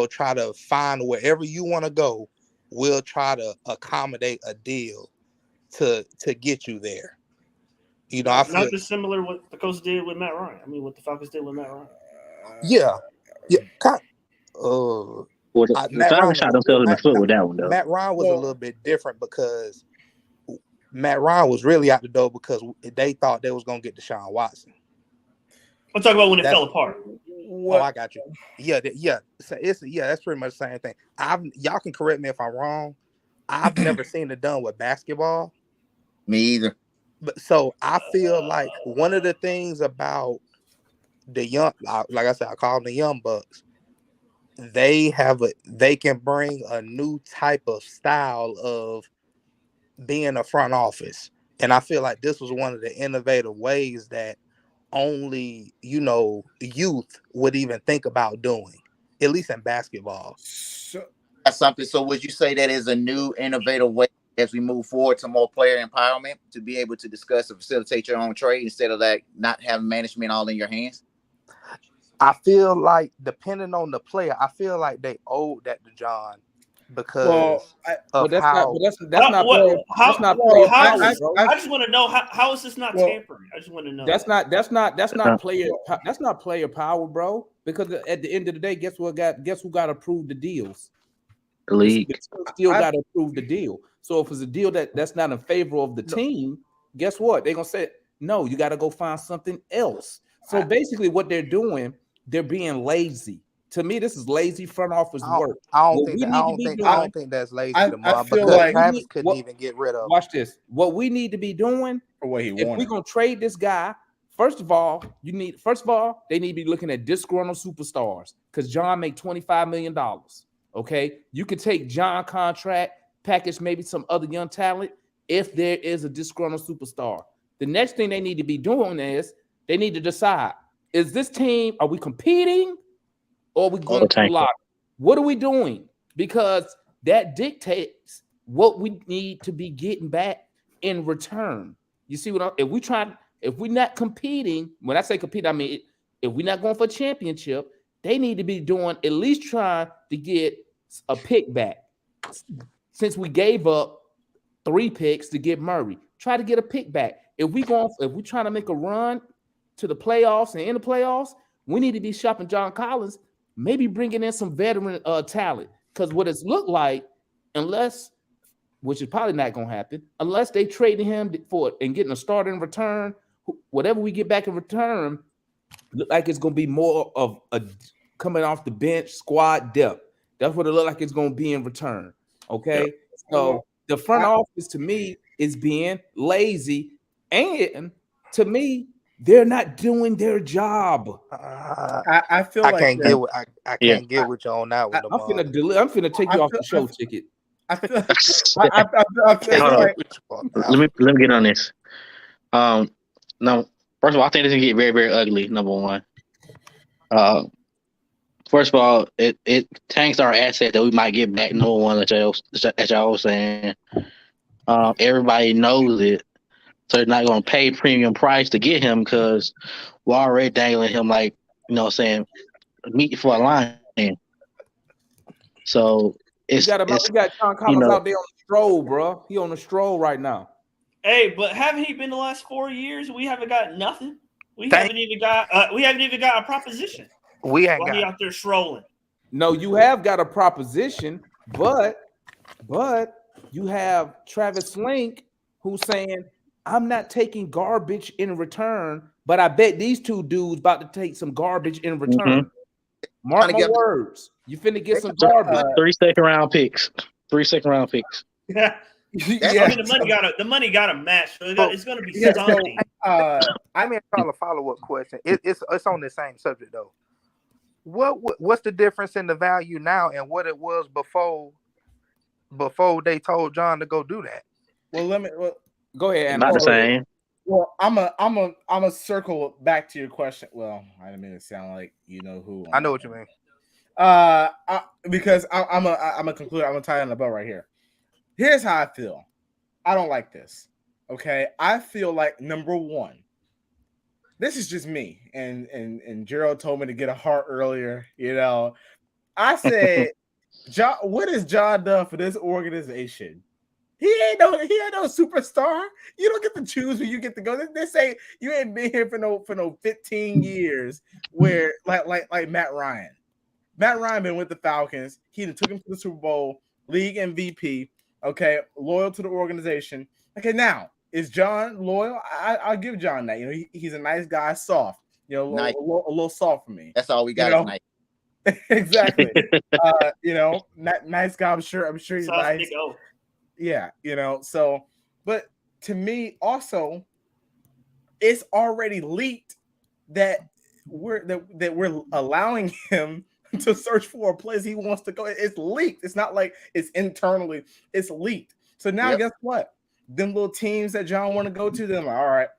try to find wherever you want to go. We'll try to accommodate a deal to get you there. I feel not dissimilar what the coach did with Matt Ryan. I mean, what the Falcons did with Matt Ryan. yeah. The Falcons shot themselves in the foot with that one, though. Matt Ryan was a little bit different because Matt Ryan was really out the door because they thought they was gonna get Deshaun Watson. I'm talking about when it fell apart. Oh, I got you. Yeah. So that's pretty much the same thing. Y'all can correct me if I'm wrong. I've never seen it done with basketball. Me either. But so I feel like one of the things about the young, like I said, I call them the young bucks. They can bring a new type of style of being a front office, and I feel like this was one of the innovative ways that only youth would even think about doing, at least in basketball. That's something. So would you say that is a new innovative way as we move forward to more player empowerment to be able to discuss and facilitate your own trade instead of not having management all in your hands? I feel like depending on the player, I feel like they owed that to John because that's not player power, bro. I just want to know how is this not tampering? I just want to know. That's not player power, bro. Because at the end of the day, guess who got to approve the deals? The league still got to approve the deal. So if it's a deal that's not in favor of the team, guess what? They're gonna say no. You got to go find something else. So basically, what they're doing, they're being lazy. To me, this is lazy front office work. I don't think that's lazy. I feel like Travis couldn't even get rid of. Watch this. What we need to be doing, if we're gonna trade this guy, first of all, they need to be looking at disgruntled superstars because John make $25 million. Okay, you can take John contract, package maybe some other young talent if there is a disgruntled superstar. The next thing they need to be doing is they need to decide: is this team, are we competing? Or are we going to lock? What are we doing? Because that dictates what we need to be getting back in return. You see if we're not competing, when I say compete, I mean if we're not going for a championship, they need to be doing at least trying to get a pick back. Since we gave up 3 picks to get Murray, try to get a pick back. If we're trying to make a run to the playoffs and in the playoffs, we need to be shopping John Collins. Maybe bringing in some veteran talent, because what it's looked like, which is probably not going to happen, unless they traded him for it and getting a starter in return, whatever we get back in return, look like it's going to be more of a coming off the bench squad depth. That's what it look like it's going to be in return. Okay, so the front office to me is being lazy, and to me, they're not doing their job. I feel I can't get with you on that one. I'm finna take you off the show ticket. I feel let me get on this. No, first of all, I think this is gonna get very, very ugly. Number one. First of all, it tanks our asset that we might get back. Number one, as y'all was saying. Everybody knows it. So they're not going to pay premium price to get him because we're already dangling him saying, meet for a line. So we got John Collins out there on the stroll, bro. He on the stroll right now. Hey, but haven't he been the last 4 years? We haven't got nothing. We haven't even got a proposition. We ain't got out there strolling. No, you have got a proposition, but you have Travis Link who's saying, I'm not taking garbage in return, but I bet these 2 dudes about to take some garbage in return. Mark my words. You finna get some garbage. 3 second-round picks. 3 second-round picks. Yeah. I mean, the money got to match. So it's going to be something. I mean, a follow-up question. It's on the same subject though. What's the difference in the value now and what it was before they told John to go do that? Well, go ahead. Not the same. Well, I'm a circle back to your question. Well, I didn't mean to sound like you know who. I know what you mean. Because I'm a conclude. I'm gonna tie on the belt right here. Here's how I feel. I don't like this. Okay, I feel like number one. This is just me, and Gerald told me to get a heart earlier. You know, I said, John, what has John done for this organization? He ain't no superstar. You don't get to choose where you get to go. They say you ain't been here for no 15 years. Where like Matt Ryan. Matt Ryan been with the Falcons. He took him to the Super Bowl, league MVP. Okay, loyal to the organization. Okay, now is John loyal? I'll give John that. You know, he's a nice guy, soft. You know, Nice. a little soft for me. That's all we got You know? tonight. Exactly. You know, nice guy. I'm sure he's nice. Yeah, you know. So, but to me, also, it's already leaked that we're allowing him to search for a place he wants to go. It's leaked. It's not like it's internally. It's leaked. So now, guess what? Them little teams that John want to go to, them like, all right.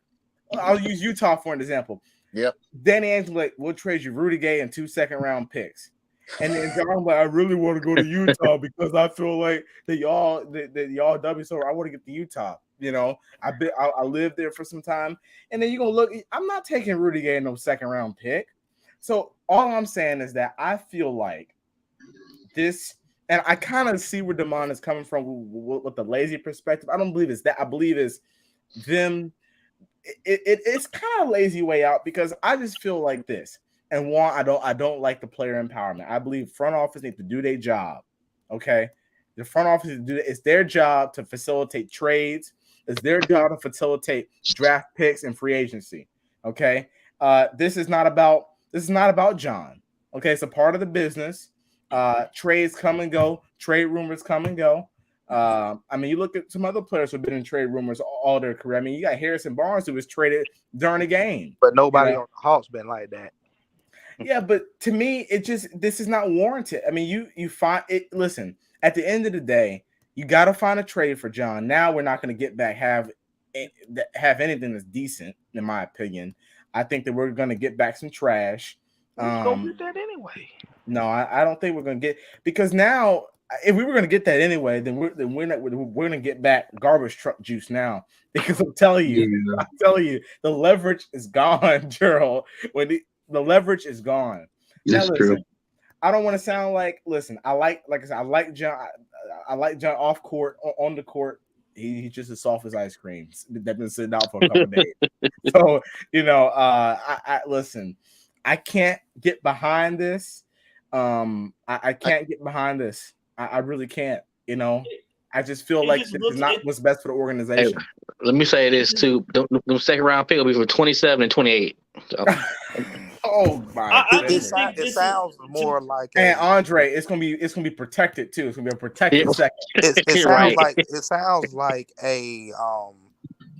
I'll use Utah for an example. Yep. Danny Ainge like, we'll trade you Rudy Gay and 2 second-round picks. And then John like, I really want to go to Utah because I feel like that y'all W. So I want to get to Utah. You know, I lived there for some time. And then you're gonna look. I'm not taking Rudy Gay no second-round pick. So all I'm saying is that I feel like this, and I kind of see where Damon is coming from with the lazy perspective. I don't believe it's that. I believe it's them. It's kind of lazy way out because I just feel like this. And one, I don't like the player empowerment. I believe front office need to do their job. Okay, the front office need to do it's their job to facilitate trades. It's their job to facilitate draft picks and free agency. Okay, this is not about John. Okay, it's a part of the business. Trades come and go. Trade rumors come and go. I mean, you look at some other players who've been in trade rumors all their career. I mean, you got Harrison Barnes who was traded during the game, but nobody on the Hawks been like that. Yeah, but to me, this is not warranted. I mean, you find it. Listen, at the end of the day, you got to find a trade for John. Now we're not going to get back have anything that's decent, in my opinion. I think that we're going to get back some trash. Go get that anyway. No, I don't think we're going to get because now. If we were going to get that anyway, then we're going to get back garbage truck juice now because I'm telling you, the leverage is gone, Gerald. When the leverage is gone. That's true. I don't want to sound like. Listen, I said, I like John. I like John off court, on the court. He's just as soft as ice cream. That's been sitting out for a couple of days. So you know, I listen. I can't get behind this. I can't get behind this. I really can't, you know. I just feel like this is not what's best for the organization. Hey, let me say this too: the second round pick will be for 27 and 28. So. Oh my! It sounds more like. And Andre, it's gonna be protected too. It's gonna be a protected second. It sounds like a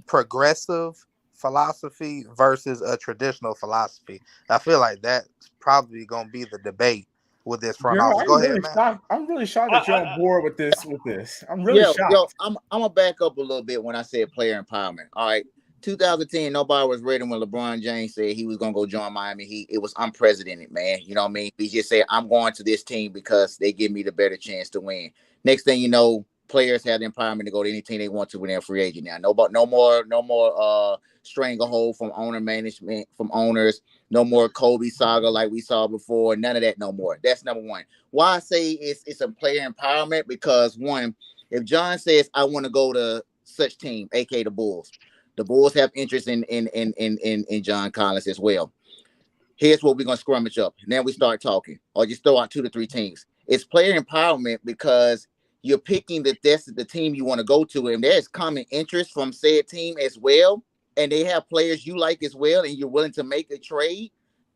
progressive philosophy versus a traditional philosophy. I feel like that's probably gonna be the debate with this front office. Go ahead, man. I'm really shocked that you're on board with this. I'm really shocked. I'm gonna back up a little bit when I said player empowerment. All right, 2010, nobody was ready when LeBron James said he was gonna go join Miami Heat. It was unprecedented, man. You know what I mean? He just said, "I'm going to this team because they give me the better chance to win." Next thing you know, players have the empowerment to go to any team they want to when they're free agent now. No more stranglehold from owner management, from owners. No more Kobe saga like we saw before. None of that no more. That's number one. Why I say it's a player empowerment because one, if John says I want to go to such team, aka the Bulls have interest in John Collins as well. Here's what we're gonna scrummage up. Now we start talking, or just throw out 2 to 3 teams. It's player empowerment because you're picking the team you want to go to, and there's common interest from said team as well, and they have players you like as well, and you're willing to make a trade,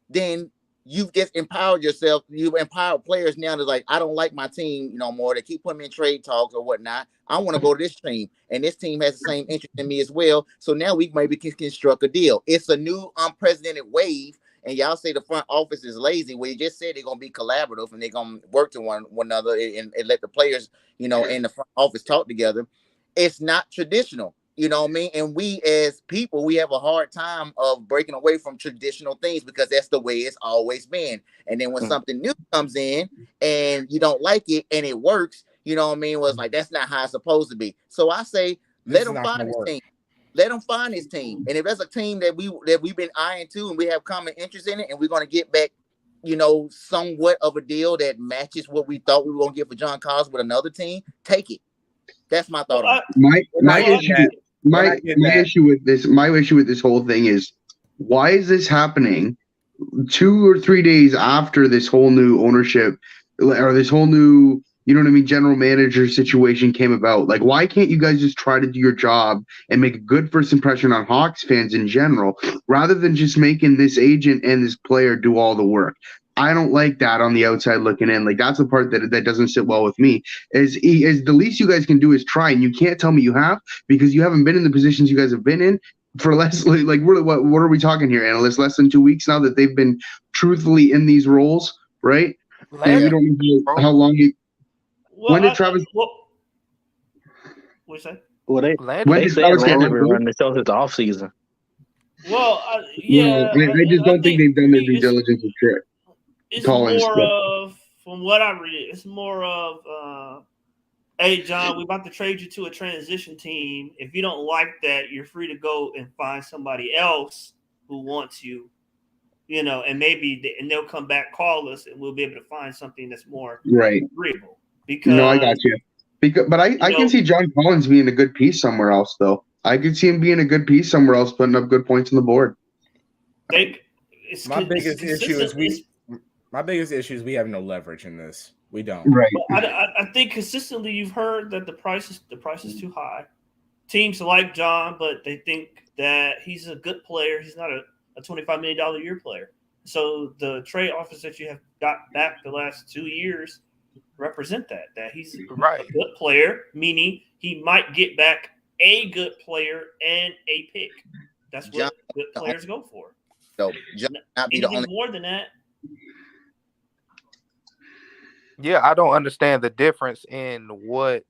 then you've just empowered yourself. You've empowered players now to like, I don't like my team, more. They keep putting me in trade talks or whatnot. I want to go to this team, and this team has the same interest in me as well. So now we maybe can construct a deal. It's a new unprecedented wave. And y'all say the front office is lazy. Well, you just said they're gonna be collaborative and they're gonna work to one another and let the players, in the front office talk together. It's not traditional. You know what I mean? And we as people, we have a hard time of breaking away from traditional things because that's the way it's always been. And then when something new comes in and you don't like it and it works, you know what I mean? Was like, that's not how it's supposed to be. So I say, let them find his team. Let them find his team. And if there's a team that we've been eyeing to and we have common interest in it, and we're going to get back, you know, somewhat of a deal that matches what we thought we were going to get for John Collins with another team, take it. That's my thought on it. My issue with this whole thing is, why is this happening 2 or 3 days after this whole new ownership or this whole new, you know what I mean, general manager situation came about? Like, why can't you guys just try to do your job and make a good first impression on Hawks fans in general, rather than just making this agent and this player do all the work? I don't like that on the outside looking in. Like, that's the part that doesn't sit well with me. Is the least you guys can do is try, and you can't tell me you have, because you haven't been in the positions you guys have been in for less. Like what are we talking here, analysts? Less than 2 weeks now that they've been truthfully in these roles, right? And we don't know how long you. When did Travis? What you say? Well, they said Landry would run the Celtics off season. Well, yeah. I just don't think they've done their due diligence with shit. It's more of, from what I read, it's more of, hey, John, we're about to trade you to a transition team. If you don't like that, you're free to go and find somebody else who wants you, you know, and and they'll come back, call us, and we'll be able to find something that's more agreeable. Because, no, I got you. But I can see John Collins being a good piece somewhere else, though. I could see him being a good piece somewhere else, putting up good points on the board. My biggest issue is we have no leverage in this. We don't. Right. I think consistently you've heard that the price is too high. Teams like John, but they think that he's a good player. He's not a $25 million a year player. So the trade offers that you have got back the last 2 years represent that he's a good player, meaning he might get back a good player and a pick. That's what good players go for. So John not be the only more than that. Yeah, I don't understand the difference in what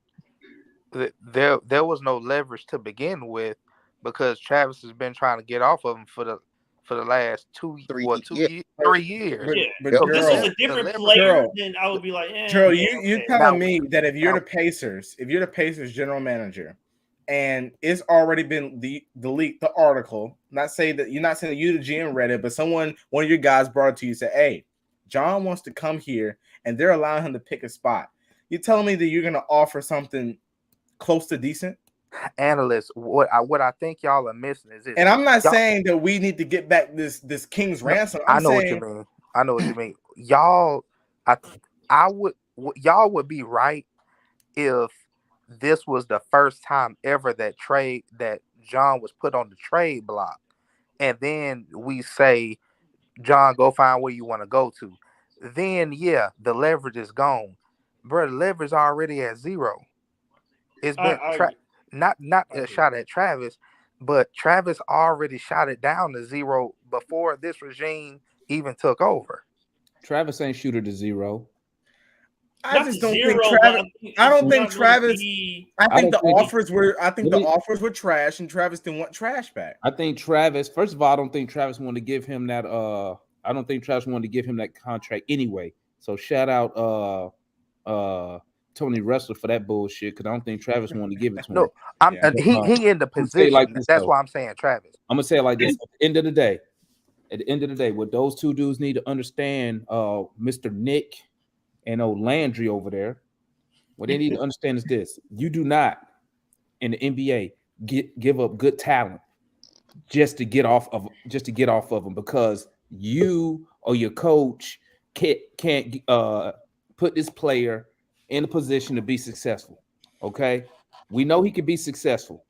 there was no leverage to begin with, because Travis has been trying to get off of him for the last 3 years. But if this was a different player, then I would be like, Gerald, you're telling me that if you're the Pacers general manager, and it's already been the article, not saying that you, the GM read it, but one of your guys brought it to you, said, hey, John wants to come here, and they're allowing him to pick a spot. You're telling me that you're going to offer something close to decent? Analysts, what I think y'all are missing is this. And I'm not saying that we need to get back this king's ransom. I know what you mean. Y'all, y'all would be right if this was the first time ever that John was put on the trade block, and then we say, John, go find where you want to go to. Then the leverage is gone, bro. The leverage already at zero. It's been not a shot at Travis, but Travis already shot it down to zero before this regime even took over. Travis ain't shooter to zero. I just don't think Travis. I don't think Travis. I think the offers were. I think the offers were trash, and Travis didn't want trash back. I think Travis. First of all, I don't think Travis wanted to give him that. I don't think Travis wanted to give him that contract anyway. So shout out Tony Wrestler for that bullshit, because I don't think Travis wanted to give it to him. No, he in the position. Like this, that's why I'm saying Travis. I'm gonna say it like this: at the end of the day, what those two dudes need to understand, Mr. Nick and old Landry over there, what they need to understand is this: you do not in the NBA give up good talent just to get off of them, because you or your coach can't put this player in a position to be successful. Okay, we know he can be successful.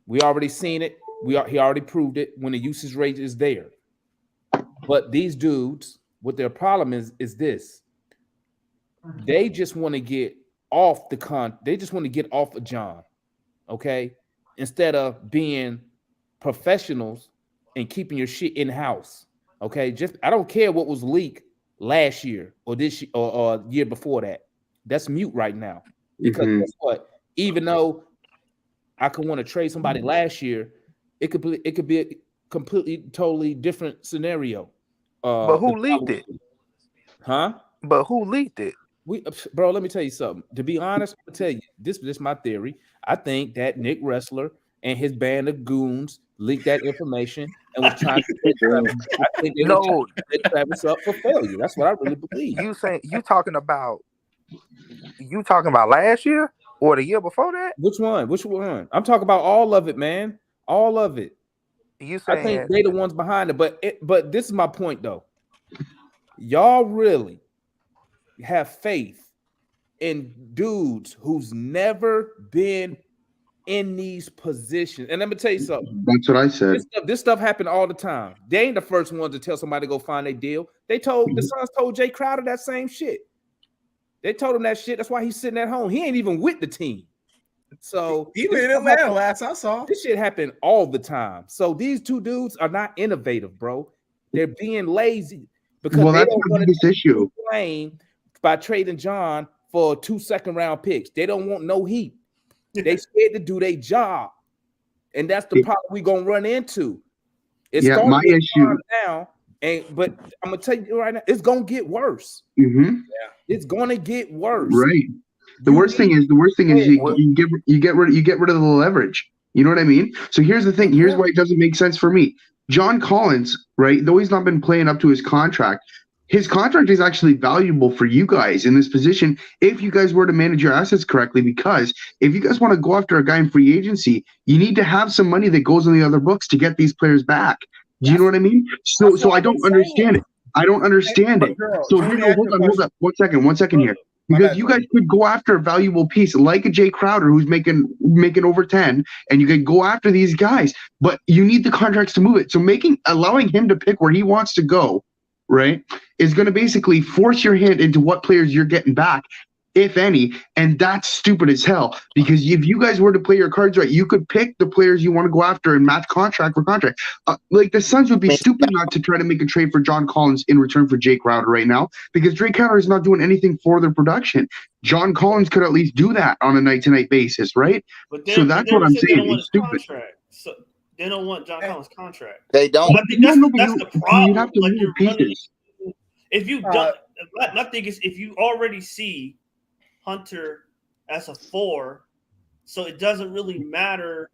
We already seen it. He already proved it when the usage rate is there. But these dudes, what their problem is this: they just want to get off they just want to get off of John, okay? Instead of being professionals and keeping your shit in house, okay? I don't care what was leaked last year or this year or year before that. That's mute right now, because guess what? Even though I could want to trade somebody last year. It could be a completely, totally different scenario. But who leaked it? Huh? But who leaked it? Bro, let me tell you something. To be honest, I'll tell you this is my theory. I think that Nick Wrestler and his band of goons leaked that information and was trying to set Travis. I think they were trying to set Travis up for failure. That's what I really believe. You talking about last year or the year before that? Which one? I'm talking about all of it, man. All of it. I think they the ones behind it. But this is my point though. Y'all really have faith in dudes who's never been in these positions. And let me tell you something. That's what I said. This stuff happened all the time. They ain't the first ones to tell somebody to go find a deal. The Suns told Jay Crowder that same shit. They told him that shit. That's why he's sitting at home. He ain't even with the team. So even in Atlanta last I saw. This shit happened all the time. So these two dudes are not innovative, bro. They're being lazy because they don't want to issue by trading John for 2 second-round picks. They don't want no heat. They scared to do their job, and that's the problem we're gonna run into. It's my issue now, but I'm gonna tell you right now, it's gonna get worse. Mm-hmm. Yeah, it's gonna get worse. Right. The worst thing is you get rid of the leverage. You know what I mean? So here's the thing. Here's why it doesn't make sense for me. John Collins, right? Though he's not been playing up to his contract is actually valuable for you guys in this position if you guys were to manage your assets correctly, because if you guys want to go after a guy in free agency, you need to have some money that goes on the other books to get these players back. Do you know what I mean? So I don't understand it. I don't understand it. So hold on. 1 second here. Because you guys could go after a valuable piece like a Jay Crowder who's making over 10, and you could go after these guys, but you need the contracts to move it. So allowing him to pick where he wants to go, right, is going to basically force your hand into what players you're getting back, if any, and that's stupid as hell. Because if you guys were to play your cards right, you could pick the players you want to go after and match contract for contract. Like the Suns would be stupid not to try to make a trade for John Collins in return for Jay Crowder right now, because Jay Crowder is not doing anything for their production. John Collins could at least do that on a night-to-night basis, right? So that's what I'm saying. It's stupid. So they don't want John Collins' contract. They don't. I think that's the problem. You have to move pieces. If you don't, my thing is, if you already see Hunter as a 4, so it doesn't really matter.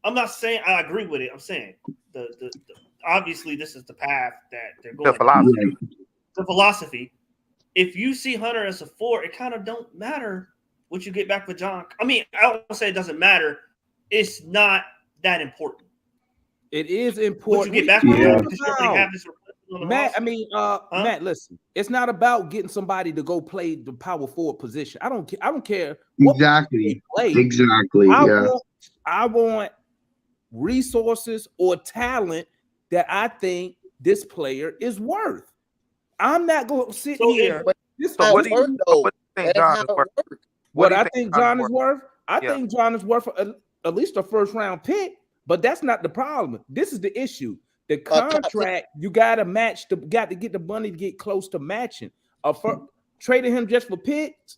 I'm not saying I agree with it. I'm saying the obviously this is the path that they're going. The philosophy. If you see Hunter as a 4, it kind of don't matter what you get back for John. I mean, I don't say it doesn't matter. It's not that important. It is important. What you get back for John, because you already have this. Matt, Matt, listen. It's not about getting somebody to go play the power forward position. I don't care. Exactly. Exactly. I want resources or talent that I think this player is worth. I'm not going to sit here. What do you think John is worth? What I think John is worth? I think John is worth at least a first-round pick, but that's not the problem. This is the issue. The contract, you got to match. Got to get the money to get close to matching. Trading him just for picks,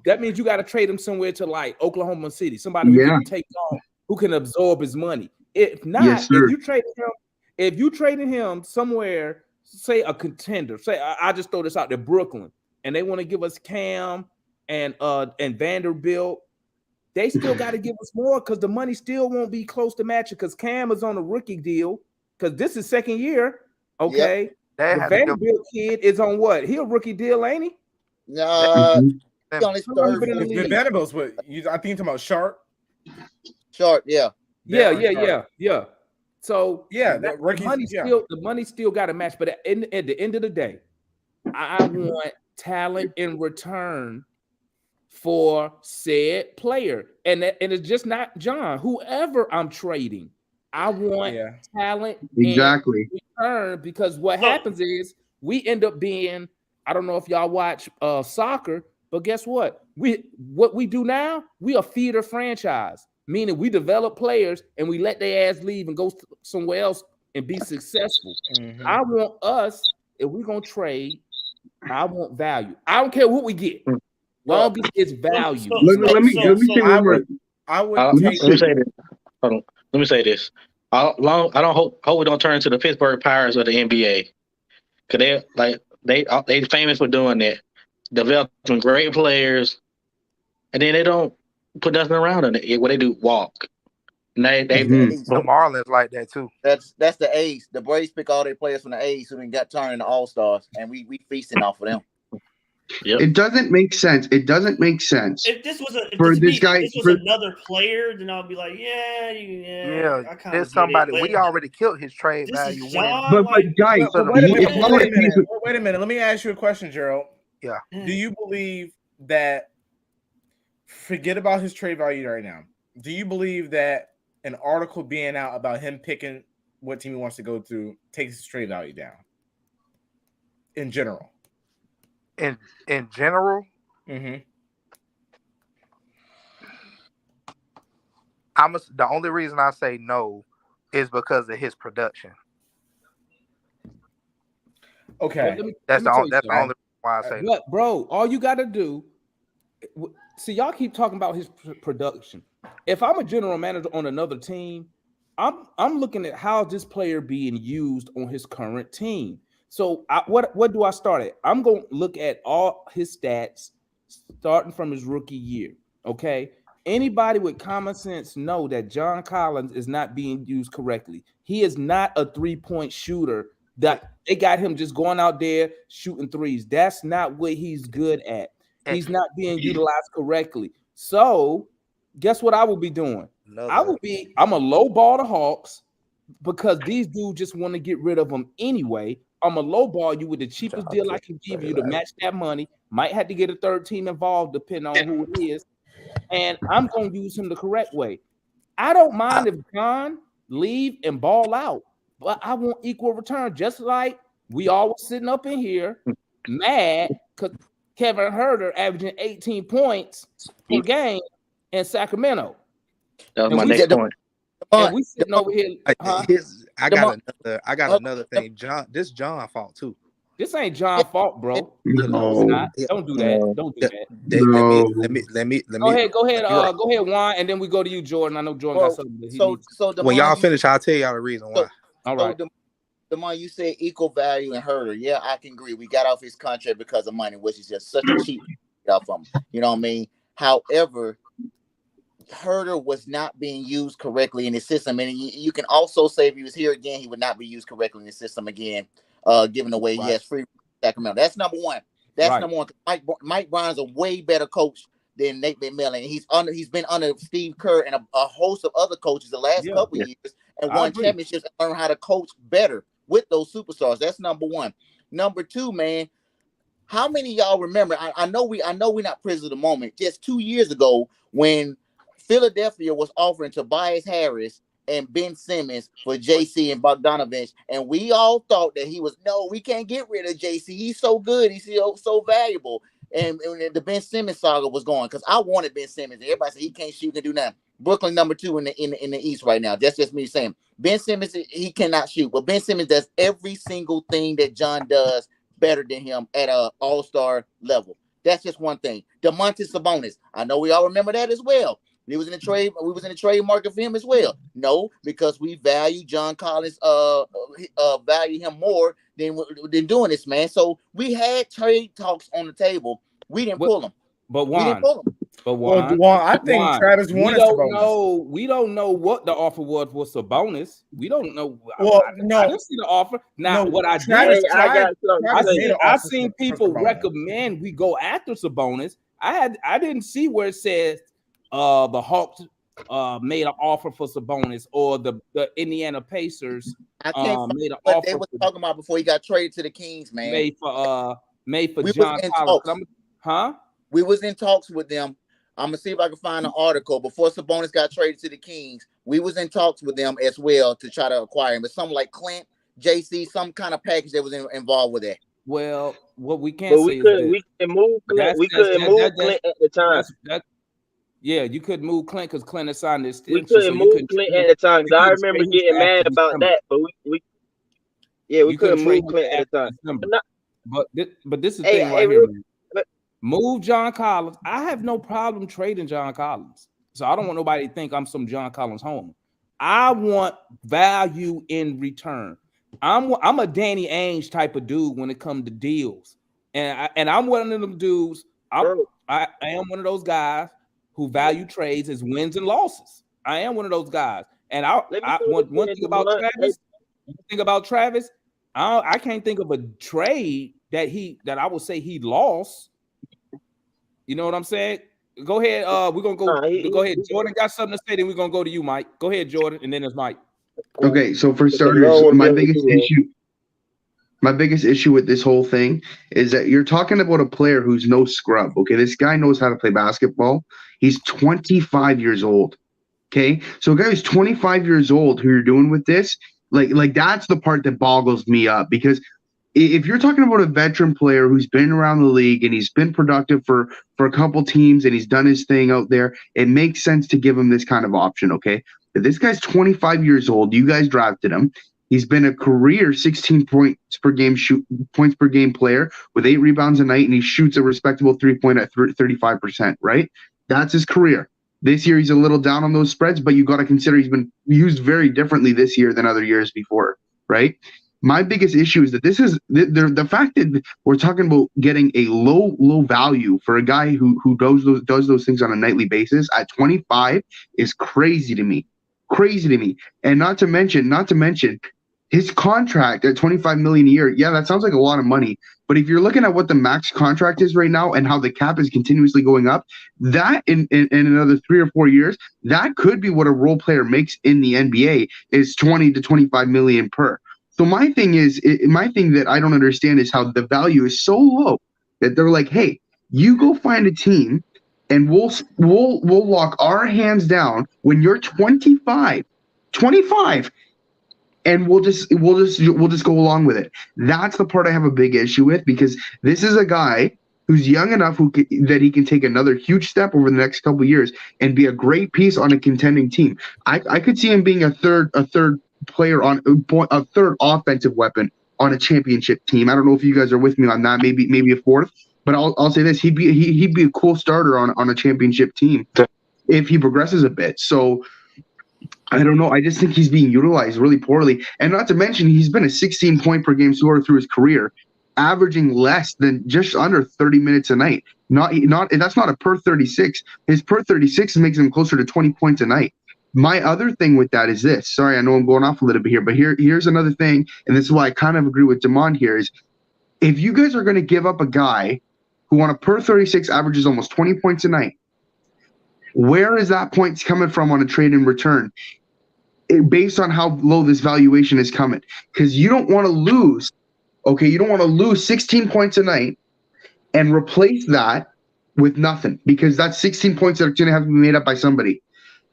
that means you got to trade him somewhere to like Oklahoma City, somebody who can take on, who can absorb his money. If not, if you trading him somewhere, say a contender, say I just throw this out there, Brooklyn, and they want to give us Cam and Vanderbilt, they still got to give us more because the money still won't be close to matching because Cam is on a rookie deal. Because this is second year, okay. Yep. The Vanderbilt kid is on what? He a rookie deal, ain't he? No, he's on his third. The Vanderbilt's what? I think you're talking about Sharp. Sharp, yeah. So the money still got to match. But at the end of the day, I want talent in return for said player, and it's just not John. Whoever I'm trading. I want talent in return, because what happens is we end up being, I don't know if y'all watch soccer, but guess what? What we do now, we a feeder franchise, meaning we develop players and we let their ass leave and go somewhere else and be successful. Mm-hmm. I want us, if we're going to trade, I want value. I don't care what we get. Long as it's value. Let me say one more. I would Let me take. say this. Hold on. Let me say this. I don't hope we don't turn into the Pittsburgh Pirates of the NBA. Cause they famous for doing that, developing great players, and then they don't put nothing around it. What they do, walk. And they That's the A's. The Marlins like that too. That's the A's. The Braves pick all their players from the A's who then got turned into All-Stars, and we feasting off of them. Yep. It doesn't make sense. It doesn't make sense. If this was another player, then I'll be like, Yeah, I kind of there's somebody. We already killed his trade This value. is John, But guys, Wait a if minute. Wait a minute. Let me ask you a question, Gerald. Yeah. Do you believe that? Forget about his trade value right now. Do you believe that an article being out about him picking what team he wants to go to takes his trade value down? In general. In general, Mm-hmm. the only reason I say no is because of his production. Okay, that's the only reason why I say no. Look, bro, all you got to do. See, y'all keep talking about his production. If I'm a general manager on another team, I'm looking at how this player being used on his current team. So what do I start at? I'm going to look at all his stats starting from his rookie year, okay? Anybody with common sense know that John Collins is not being used correctly. He is not a three-point shooter. That they got him just going out there shooting threes. That's not what he's good at. He's not being utilized correctly. So guess what I will be doing? I'm a low ball the Hawks because these dudes just want to get rid of them anyway. I'm a low ball you with the cheapest deal I can give you to match that money. Might have to get a third team involved depending on who it is. And I'm going to use him the correct way. I don't mind if John leave and ball out, but I want equal return. Just like we all were sitting up in here mad because Kevin Huerter averaging 18 points per game in Sacramento. That was my next point. And we sitting over here. I got another thing. This John fault too. This ain't John's fault, bro. No. It's not. Don't do that. Don't do that. Let me. Go ahead, Juan, and then we go to you, Jordan. I know Jordan got something that he needs. When y'all finish, I'll tell y'all the reason why. All right. The money you said equal value and Herder. Yeah, I can agree. We got off his contract because of money, which is just such a cheap off him. You know what I mean? However, Herder was not being used correctly in the system, and you can also say if he was here again, he would not be used correctly in the system again. Given the way he has free Sacramento. That's number one. Number one. Mike Brown's a way better coach than Nate McMillan. He's been under Steve Kerr and a host of other coaches the last couple of years and won championships and learned how to coach better with those superstars. That's number one. Number two, man. How many of y'all remember? I know we're not prisoners of the moment. Just 2 years ago, when Philadelphia was offering Tobias Harris and Ben Simmons for JC and Bogdanovich, and we all thought that we can't get rid of JC. He's so good. He's so valuable. And the Ben Simmons saga was going because I wanted Ben Simmons. Everybody said he can't shoot, can do nothing. Brooklyn number 2 in the East right now. That's just me saying. Ben Simmons, he cannot shoot, but Ben Simmons does every single thing that John does better than him at an all-star level. That's just one thing. Domantas Sabonis, I know we all remember that as well. He was in the trade. We was in the trade market for him as well. No, because we value John Collins. Value him more than doing this, man. So we had trade talks on the table. We didn't pull them. But we didn't pull them. But Juan, I think Travis wanted Sabonis. We don't know what the offer was for Sabonis. We don't know. Well, I didn't see the offer. Now, what I did, I seen people recommend we go after Sabonis. I didn't see where it says the Hawks made an offer for Sabonis or the Indiana Pacers made an offer. They were talking about before he got traded to the Kings, man. Made for John Collins. We was in talks with them. I'm gonna see if I can find an article before Sabonis got traded to the Kings. We was in talks with them as well to try to acquire him, but something like Clint, JC, some kind of package that was involved with that. Well, what we can't say we couldn't move Clint. We couldn't move Clint at the time. Yeah, you couldn't move Clint because Clint had signed this. We couldn't move Clint at the time. I remember getting mad about that, but we couldn't move Clint at the time. But this is the thing right here, man. Move John Collins. I have no problem trading John Collins. So I don't want nobody to think I'm some John Collins homer. I want value in return. I'm a Danny Ainge type of dude when it comes to deals, and I'm one of them dudes. I am one of those guys who value trades as wins and losses. I am one of those guys, and one thing about Travis. One thing about Travis, I can't think of a trade that I would say he lost. You know what I'm saying? Go ahead. We're gonna go. Go ahead. Jordan got something to say. Then we're gonna go to you, Mike. Go ahead, Jordan, and then it's Mike. Okay, so for starters, my biggest issue with this whole thing is that you're talking about a player who's no scrub. Okay, this guy knows how to play basketball. He's 25 years old. Okay, so a guy who's 25 years old, who you're doing with this, like that's the part that boggles me up, because if you're talking about a veteran player who's been around the league and he's been productive for a couple teams and he's done his thing out there, it makes sense to give him this kind of option, okay? But this guy's 25 years old. You guys drafted him. He's been a career 16 points per game player with 8 rebounds a night, and he shoots a respectable 3-point at 35%, right? That's his career. This year he's a little down on those spreads, but you got to consider he's been used very differently this year than other years before, right? My biggest issue is that this is the fact that we're talking about getting a low value for a guy who does those things on a nightly basis at 25 is crazy to me. And not to mention his contract at $25 million a year. Yeah, that sounds like a lot of money. But if you're looking at what the max contract is right now and how the cap is continuously going up, that in another 3 or 4 years, that could be what a role player makes in the NBA is 20 to 25 million per. So my thing that I don't understand is how the value is so low that they're like, hey, you go find a team and we'll lock our hands down when you're 25, and we'll just go along with it. That's the part I have a big issue with, because this is a guy who's young enough that he can take another huge step over the next couple of years and be a great piece on a contending team. I could see him being a third player on a third offensive weapon on a championship team. I don't know if you guys are with me on that. Maybe a fourth, but I'll say this: he'd be a cool starter on a championship team if he progresses a bit. So I don't know. I just think he's being utilized really poorly, and not to mention he's been a 16-point per game scorer through his career, averaging less than just under 30 minutes a night. Not that's not a per 36. His per 36 makes him closer to 20 points a night. My other thing with that is this. Sorry, I know I'm going off a little bit here, but here's another thing, and this is why I kind of agree with Damon here, is if you guys are going to give up a guy who on a per 36 averages almost 20 points a night, where is that points coming from on a trade in return? Based on how low this valuation is coming. Because you don't want to lose, okay, you don't want to lose 16 points a night and replace that with nothing, because that's 16 points that are going to have to be made up by somebody.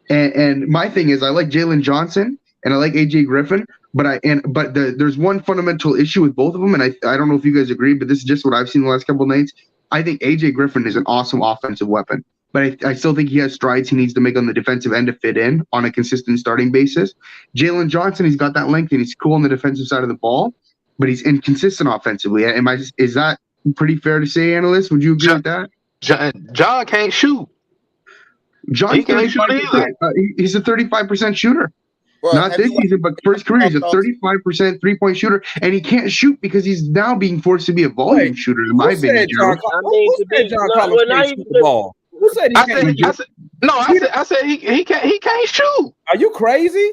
And my thing is, I like Jalen Johnson and I like AJ Griffin, but there's one fundamental issue with both of them, and I don't know if you guys agree, but this is just what I've seen the last couple of nights. I think AJ Griffin is an awesome offensive weapon, but I still think he has strides he needs to make on the defensive end to fit in on a consistent starting basis. Jalen Johnson, he's got that length and he's cool on the defensive side of the ball, but he's inconsistent offensively. Is that pretty fair to say, analyst? Would you agree with that? John can't shoot. John's 35%. He's a 35% shooter. Well, not this season, but first career, he's a 35% 3-point shooter, and he can't shoot because he's now being forced to be a volume shooter. In my opinion, who said John Collins can't shoot the ball? Who said he can't shoot? I said he can't shoot. Are you crazy?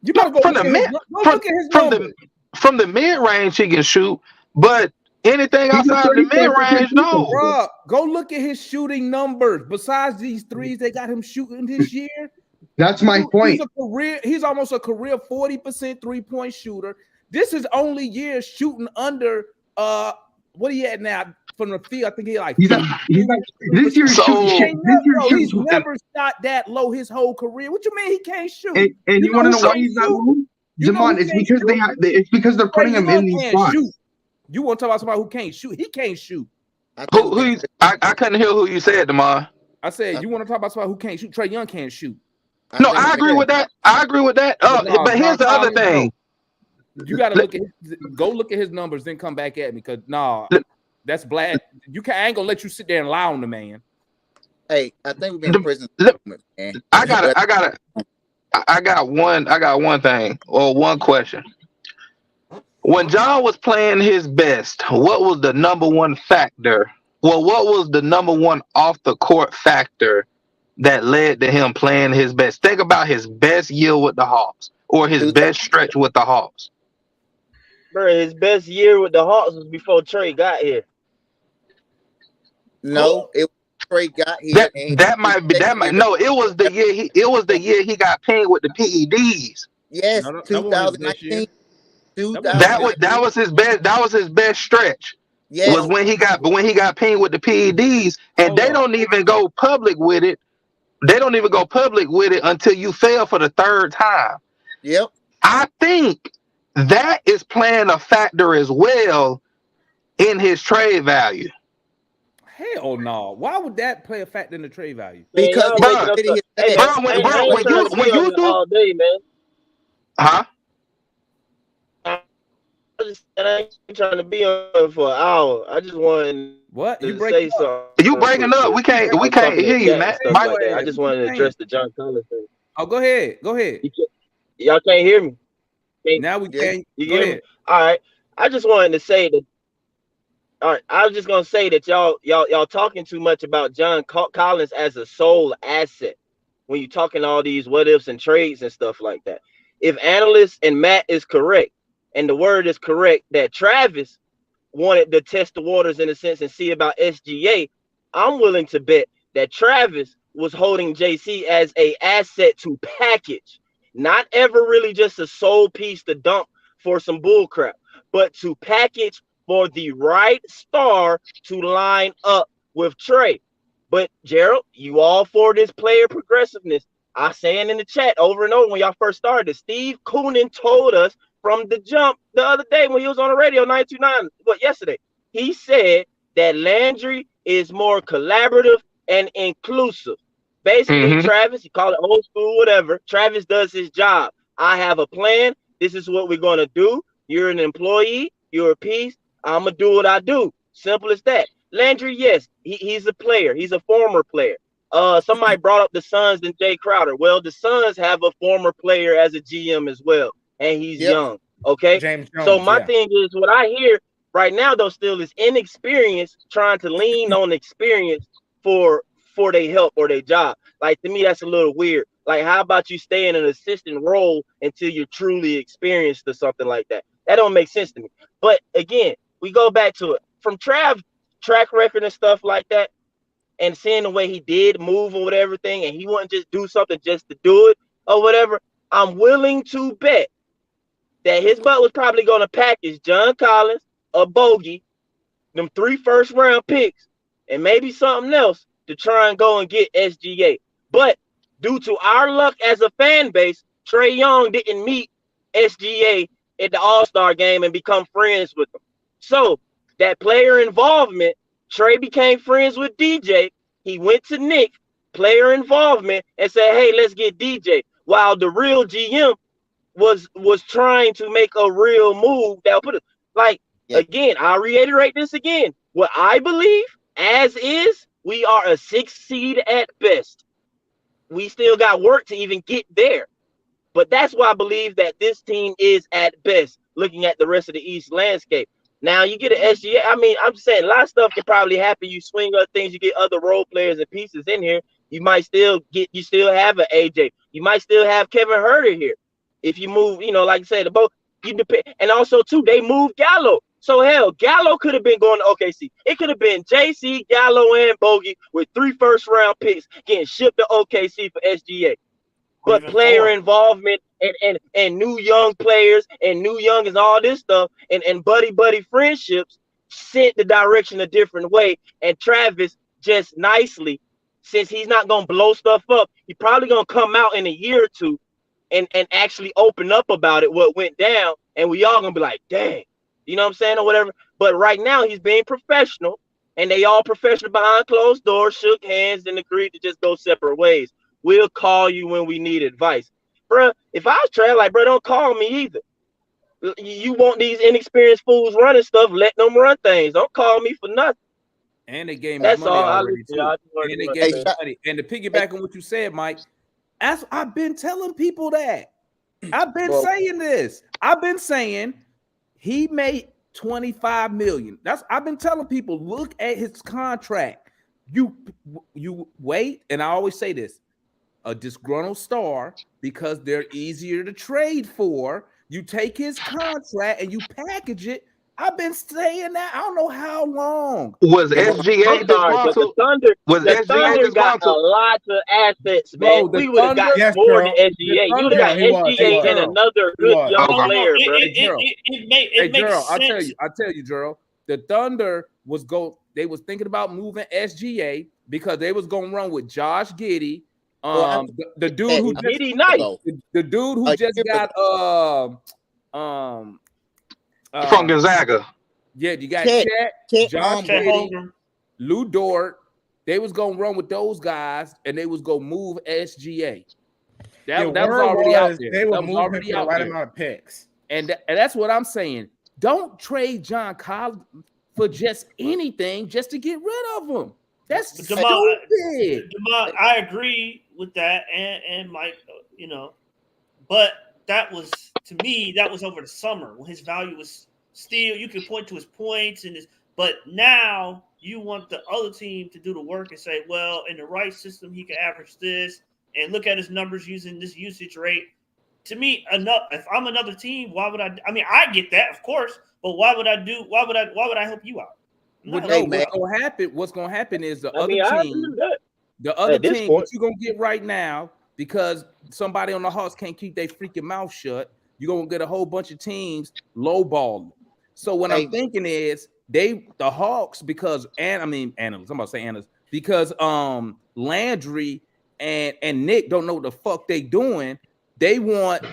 You better go look at his numbers. From the mid range, he can shoot, but anything outside of the mid range, no. Bruh, go look at his shooting numbers. Besides these threes they got him shooting this year. That's my point. He's almost a career 40% 3-point shooter. This is only year shooting under what are you at now from the field? I think he's this year. He's never shot that low his whole career. What you mean he can't shoot? And you want to know why he's not low? Demond, it's because they're putting him in these spots. You want to talk about somebody who can't shoot? He can't shoot. I couldn't hear who you said, Demond. I said you want to talk about somebody who can't shoot. Trae Young can't shoot. No, I agree with that. But here's the other thing. You got to go look at his numbers, then come back at me, because that's bad. I ain't gonna let you sit there and lie on the man. Hey, I think we've been prison Look, man. I got one thing or one question. When John was playing his best, what was the number one factor? Well, what was the number one off the court factor that led to him playing his best? Think about his best year with the Hawks or his best stretch with the Hawks. Bro, his best year with the Hawks was before Trey got here. No, it Trey got here. That might no. It was the year he got pinged with the PEDs. Yes, No, that wasn't his best 2019. year. That was his best. That was his best stretch. Yes. Was when he got pinged with the PEDs, and they don't even go public with it. They don't even go public with it until you fail for the third time. Yep. I think that is playing a factor as well in his trade value. Hell no. Why would that play a factor in the trade value? Because when you do all day, man. Huh? I ain't trying to be on for an hour. I just wanted to say something. You breaking up? We can't hear you, man. Like that. I just wanted to address the John Collins thing. Oh, go ahead. Y'all can't hear me. Now we can. You hear me? All right. I just wanted to say that. All right. I was just gonna say that y'all talking too much about John Collins as a sole asset when you talking all these what ifs and trades and stuff like that. If analysts and Matt is correct, and the word is correct that Travis wanted to test the waters in a sense and see about SGA, I'm willing to bet that Travis was holding JC as a asset to package, not ever really just a sole piece to dump for some bull crap, but to package for the right star to line up with Trey. But Gerald, you all for this player progressiveness. I saying in the chat over and over when y'all first started, Steve Koonin told us from the jump the other day when he was on the radio 929, yesterday. He said that Landry is more collaborative and inclusive. Basically, Travis, you call it old school, whatever. Travis does his job. I have a plan. This is what we're going to do. You're an employee. You're a piece. I'm going to do what I do. Simple as that. Landry, yes, he's a player. He's a former player. Somebody brought up the Suns and Jay Crowder. Well, the Suns have a former player as a GM as well, and he's young. Okay, James Jones, so my thing is, what I hear right now though still is inexperience trying to lean on experience for their help or their job. Like, to me, that's a little weird. Like, how about you stay in an assistant role until you're truly experienced or something like that? That don't make sense to me. But again, we go back to it from Trav track record and stuff like that, and seeing the way he did move or whatever thing, and he wouldn't just do something just to do it or whatever. I'm willing to bet that his butt was probably going to package John Collins, a bogey, them 3 first-round picks, and maybe something else to try and go and get SGA. But due to our luck as a fan base, Trae Young didn't meet SGA at the All-Star game and become friends with him. So that player involvement, Trae became friends with DJ. He went to Nick, player involvement, and said, hey, let's get DJ. While the real GM was trying to make a real move that would put it like, again, I'll reiterate this again. What I believe as is, we are a 6 seed at best. We still got work to even get there. But that's why I believe that this team is at best, looking at the rest of the East landscape. Now you get an SGA. I mean, I'm just saying a lot of stuff can probably happen. You swing other things, you get other role players and pieces in here. You might still have an AJ. You might still have Kevin Huerter here. If you move, like I said, the both you depend, and also too, they moved Gallo. So hell, Gallo could have been going to OKC. It could have been JC, Gallo, and Bogey with 3 first-round picks getting shipped to OKC for SGA. But player involvement and new young players and new young and all this stuff and buddy friendships sent the direction a different way. And Travis just nicely, since he's not gonna blow stuff up, he's probably gonna come out in a year or two and actually open up about it, what went down, and we all gonna be like, dang, you know what I'm saying, or whatever. But right now he's being professional, and they all professional behind closed doors, shook hands, and agreed to just go separate ways. We'll call you when we need advice. Bruh, if I was Trav, like, bro, don't call me either. You want these inexperienced fools running stuff, let them run things. Don't call me for nothing. And they gave me That's money all. I already listen, y'all. too. Just wanted And to they know gave that. me money. And to piggyback on what you said, Mike, I've been telling people that. I've been saying this. I've been saying he made 25 million. I've been telling people, look at his contract. You wait, and I always say this: a disgruntled star, because they're easier to trade for. You take his contract and you package it. I've been saying that I don't know how long. Was I'm SGA sorry, but the disgruntled? Thunder, Was the SGA Thunder got a disgruntled? lot of assets, man. Bro, the We would have got Thunder, Yes, more than Gerald. SGA. the You would Thunder, have got Yeah, he was. hey, SGA and Gerald, another He good was. young Okay. player, bro. hey, makes Gerald, sense. I tell you, Gerald, the Thunder they was thinking about moving SGA because they was gonna run with Josh Giddey, the dude who just Giddy nice. the dude who just got From Gonzaga. yeah, you got Chet, Chet, Josh Chet Giddey, Holmgren. Lou Dort. They was gonna run with those guys, and they was gonna move SGA. That was word already out was there. they would That was move him already for the out right there. amount of picks. And that's what I'm saying. Don't trade John Collins for just anything just to get rid of him. That's stupid. Jamal, I agree with that, and Mike, but that was, to me, that was over the summer when his value was still. You could point to his points but now you want the other team to do the work and say, well, in the right system, he can average this, and look at his numbers using this usage rate. To me, if I'm another team, why would I? I mean, I get that, of course, but why would I help you out? What's gonna happen is the other team, what you're gonna get right now, because somebody on the Hawks can't keep their freaking mouth shut, you're gonna get a whole bunch of teams lowballing. So what I'm thinking is the Hawks, because analysts, I'm about to say analysts, because Landry and Nick don't know what the fuck they doing. They want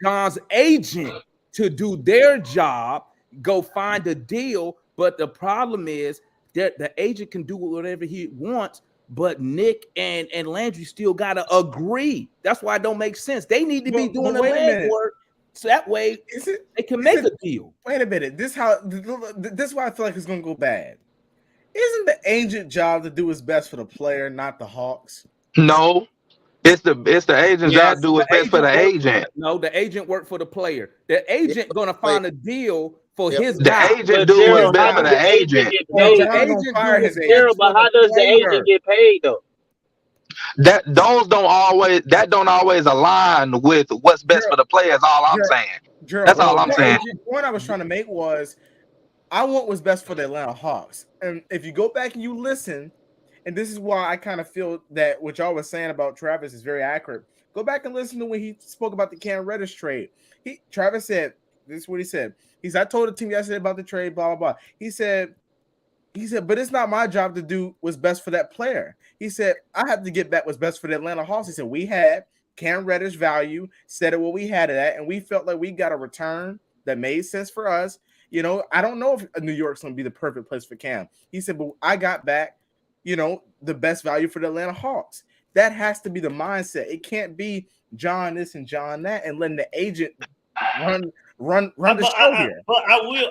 John's agent to do their job, go find a deal. But the problem is that the agent can do whatever he wants, but Nick and Landry still gotta agree. That's why it don't make sense. They need to be doing the legwork, so that way they can make a deal. Wait a minute. This is why I feel like it's gonna go bad. Isn't the agent job to do his best for the player, not the Hawks? No. It's the agent's job to do what's best for the agent. No, the agent worked for the player. The agent gonna find a deal for his the guy. agent do what's best for the agent. But how does the agent get paid though? That don't always align with what's best for the players. All I'm saying. That's all I'm saying. The point I was trying to make was, I want what's best for the Atlanta Hawks. And if you go back and you listen, and this is why I kind of feel that what y'all was saying about Travis is very accurate. Go back and listen to when he spoke about the Cam Reddish trade. Travis said, this is what he said. He said, I told the team yesterday about the trade, blah, blah, blah. He said, but it's not my job to do what's best for that player. He said, I have to get back what's best for the Atlanta Hawks. He said, we had Cam Reddish value, set it what we had it at, and we felt like we got a return that made sense for us. I don't know if New York's going to be the perfect place for Cam. He said, but I got back, the best value for the Atlanta Hawks. That has to be the mindset. It can't be John this and John that and letting the agent run the show here. But I will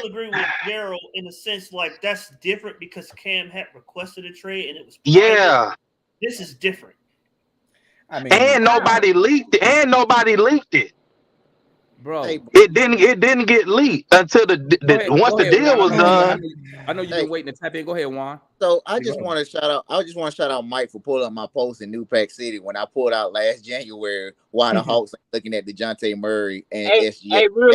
agree with Daryl in a sense, like that's different because Cam had requested a trade and it was private. Yeah. This is different. And nobody leaked it. Bro, it didn't get leaked until once the deal was done. I know you've been waiting to tap in. Go ahead, Juan. So I just want to shout out Mike for pulling up my post in New Pack City when I pulled out last January why the Hawks are looking at DeJounte Murray and SGA. Hey, real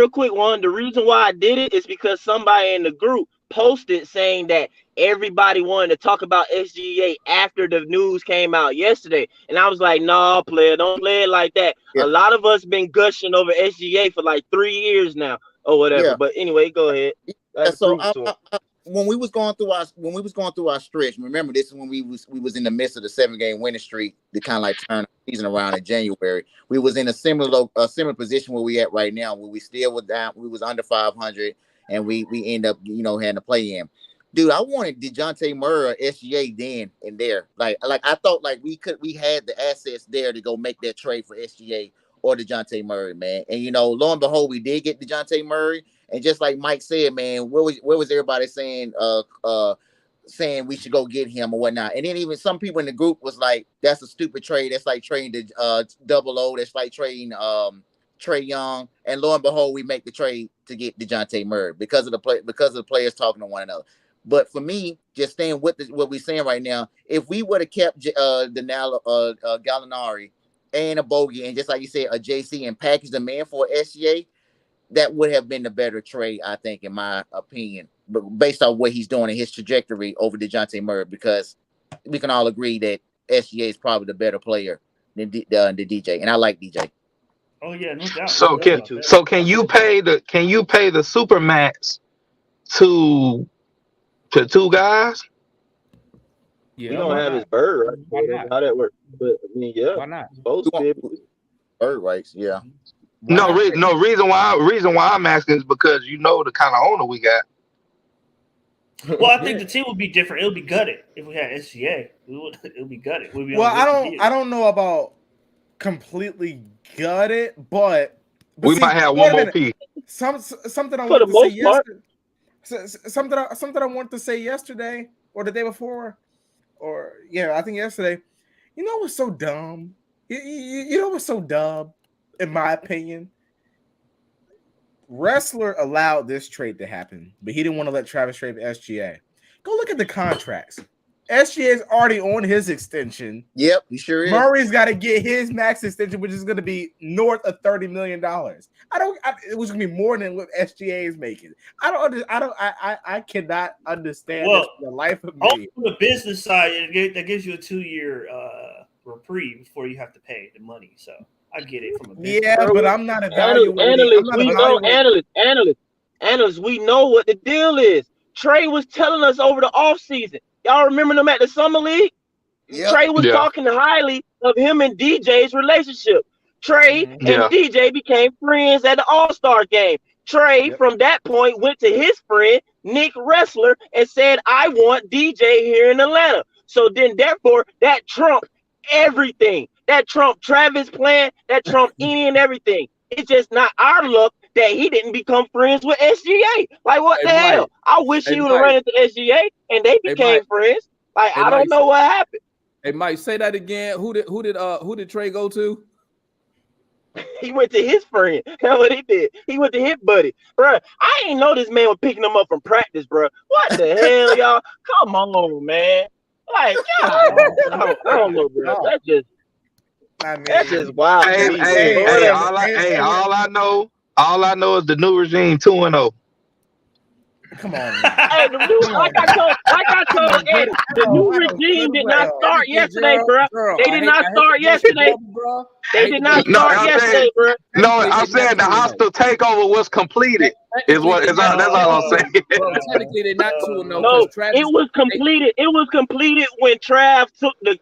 quick one. The reason why I did it is because somebody in the group posted saying that everybody wanted to talk about SGA after the news came out yesterday. And I was like, nah, player, don't play it like that. Yeah. A lot of us been gushing over SGA for like 3 years now or whatever. Yeah. But anyway, go ahead. So when we was going through our stretch, remember this is when we was in the midst of the 7-game winning streak to kind of like turn the season around in January. We was in a similar position where we at right now, where we still was down, we was under 500, and we end up having to play in. Dude, I wanted DeJounte Murray or SGA then and there. Like I thought like we had the assets there to go make that trade for SGA or DeJounte Murray, man. And lo and behold, we did get DeJounte Murray. And just like Mike said, man, where was everybody saying saying we should go get him or whatnot? And then even some people in the group was like, that's a stupid trade. That's like trading the double O. That's like trading Trey Young. And lo and behold, we make the trade to get DeJounte Murray because of the players talking to one another. But for me, just staying with what we're saying right now, if we would have kept Gallinari and a Bogey, and just like you said, a JC, and packaged the man for SGA, that would have been the better trade, I think, in my opinion, but based on what he's doing in his trajectory over DeJounte Murray, because we can all agree that SGA is probably the better player than the DJ, and I like DJ. Oh yeah, no doubt. So can you pay the Supermax to two guys? Yeah, we don't have his bird right. Why not? How that work? But I mean, yeah, why not? Both bird rights, yeah. Reason why I'm asking is because you know the kind of owner we got. Well, I think the team would be different. It would be gutted if we had SGA. It would be gutted. I don't know about completely gutted, but we might have one more piece. Something I wanted to say yesterday. Something I wanted to say yesterday or the day before, or I think yesterday. You know what's so dumb? You know what's so dumb, in my opinion? Wrestler allowed this trade to happen, but he didn't want to let Travis trade SGA. Go look at the contracts. SGA is already on his extension. Yep, he sure is. Murray's got to get his max extension, which is going to be north of $30 million. It was going to be more than what SGA is making. I cannot understand this for the life of me. On the business side, that gives you a 2-year reprieve before you have to pay the money. So I get it from a business. Yeah, but I'm not evaluating. Analysts, we know what the deal is. Trey was telling us over the offseason. Y'all remember them at the Summer League? Yep. Trey was talking highly of him and DJ's relationship. Trey and DJ became friends at the All-Star game. Trey, from that point, went to his friend, Nick Wrestler, and said, I want DJ here in Atlanta. So then, therefore, that trumped everything. That trumped Travis' plan. That trumped any and everything. It's just not our luck that he didn't become friends with SGA. Like, what the hell? I wish he would have run into SGA and they became friends. Like, I don't know what happened. Hey, Mike, say that again. Who did Trey go to? He went to his friend. That's what he did. He went to his buddy. Bro, I ain't know this man was picking him up from practice, bro. What the hell, y'all? Come on, man. Like, I don't know, bro. That's just wild. All I know is the new regime 2-0. Come on. Hey, like I told Eddie, the new regime did not start yesterday, bro. They did not start yesterday. They did not start yesterday, bro. No, I'm saying the hostile takeover was completed. That's all I'm saying. Technically, they're not 2-0. No, it was completed. It was completed when Trav took the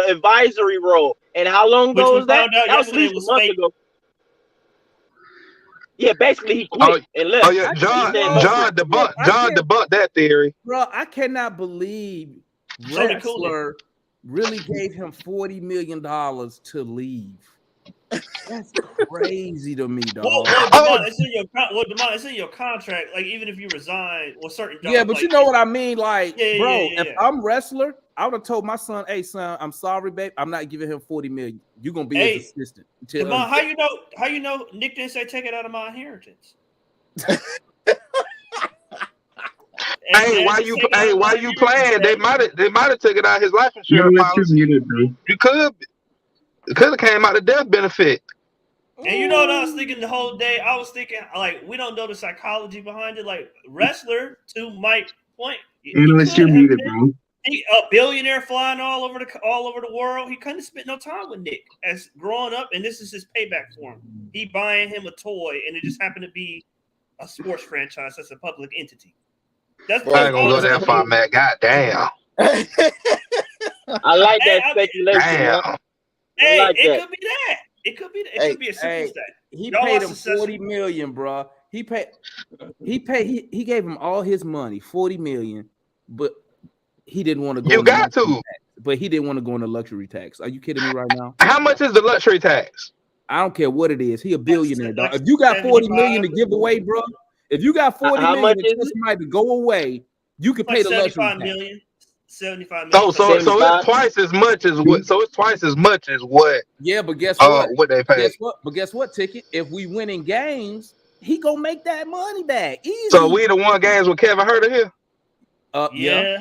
advisory role. And how long ago was that? That was at least a month ago. Yeah, basically he quit and left. Oh yeah, John debunked that theory. Bro, I cannot believe Wrestler really gave him $40 million to leave. That's crazy to me, dog. Well, it's in your contract. Like, even if you resign, certain jobs. Yeah, but you know what I mean. Like, if I'm Wrestler, I would have told my son, "Hey, son, I'm sorry, babe. I'm not giving him $40 million. You're gonna be his assistant." How you know Nick didn't say take it out of my inheritance? Why you playing? They might have taken out his life insurance policy. You could have came out the death benefit. And you know what I was thinking the whole day? I was thinking, like, we don't know the psychology behind it. Like, Wrestler, to Mike's point, Analyst, you're muted, bro. He a billionaire flying all over the world. He couldn't spend no time with Nick as growing up, and this is his payback for him. He buying him a toy, and it just happened to be a sports franchise that's a public entity. That's I ain't gonna go that far, man. God damn. I like that speculation. Damn. It could be that. It could be a simple stat. He paid him $40 million, bro. He gave him all his money, $40 million, but he didn't want to go. You got to. But he didn't want to go into luxury tax. Are you kidding me right now? How much is the luxury tax? I don't care what it is. He a billionaire, dog. If you got $40 million to give away, bro, If you got 40 How million much and is tell it? somebody to go away, you can Like pay the luxury 75 tax. million. 75 So million. so so 75? it's twice as much as what? So it's twice as much as what? Yeah, but guess what? What they pay. Guess what? But guess what, Ticket? If we win in games, he gonna make that money back. Easy. So we the one games with Kevin Herter here. Yeah.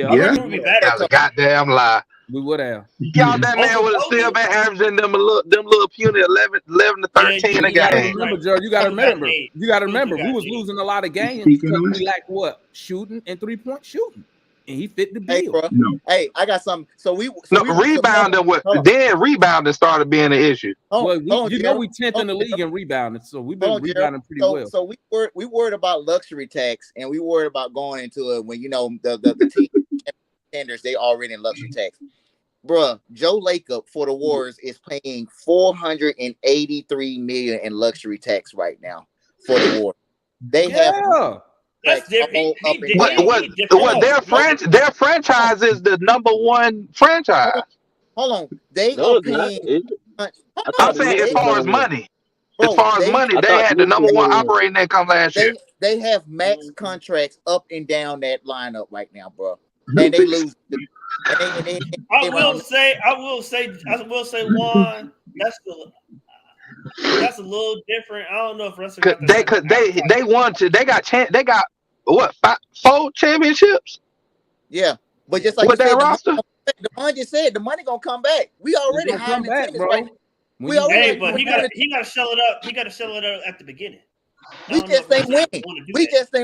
I reckon we'll be better. That's a goddamn lie. We would have. Y'all, that man would have still been averaging them little puny 11 to 13 a You gotta game. remember, Joe. You gotta remember. You gotta remember. We was losing a lot of games because we lacked what? Shooting and 3-point shooting, and he fit the bill. Hey, bro. Hey, I got something. Rebounding started being an issue. Well, we 10th in the league in rebounding, so we've been rebounding pretty well. So we worried about luxury tax, and we worried about going into it when the team contenders, they already in luxury tax. Bruh, Joe Lacob for the Warriors is paying $483 million in luxury tax right now for the Warriors. They have that's different. Their franchise is the #1 franchise. Hold on. They are paying. I'm saying as far as money. As far as money, they had the #1 operating income last year. They have max contracts up and down that lineup right now, bro. And they lose. I will say, Juan, that's a little different. I don't know if wrestling. They got what 4 championships? Yeah, but just like with that roster, DeMond just said, the money gonna come back. We already come back, bro. Right? But he got to sell it up. He got to sell it up at the beginning. We just ain't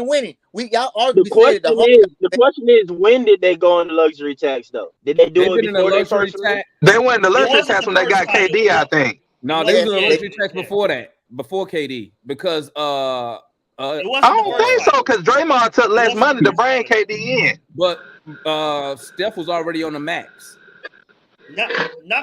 winning. Y'all argue. The question is, when did they go into luxury tax though? Did they do it before they first? They went in the luxury tax when they got KD, I think. No, they was in the luxury tax before that, before KD, because I don't think so, because Draymond took less money to bring KD in. But Steph was already on the max. Not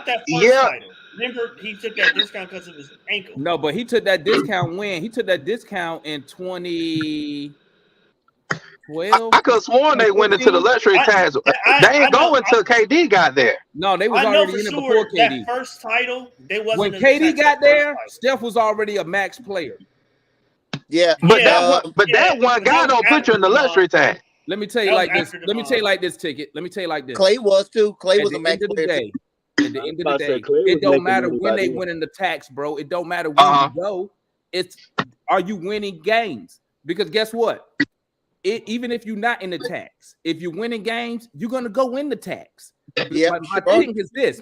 that first title. Remember, he took that discount because of his ankle. No, but he took that discount when? He took that discount in 2012. I could have sworn they went into the luxury tax. They ain't going until KD got there. No, they was already in it before KD. That first title, they wasn't. When KD got there, Steph was already a max player. Yeah, but that one guy don't put you in the luxury tax. Let me tell you like this. Let me tell you like this, Ticket. Let me tell you like this. Clay was too. Clay was a max player. At the end of the day, it don't matter when they win in the tax, bro. It don't matter when you go. It's are you winning games? Because guess what? Even if you're not in the tax, if you're winning games, you're gonna go in the tax. Yeah. My thing is this.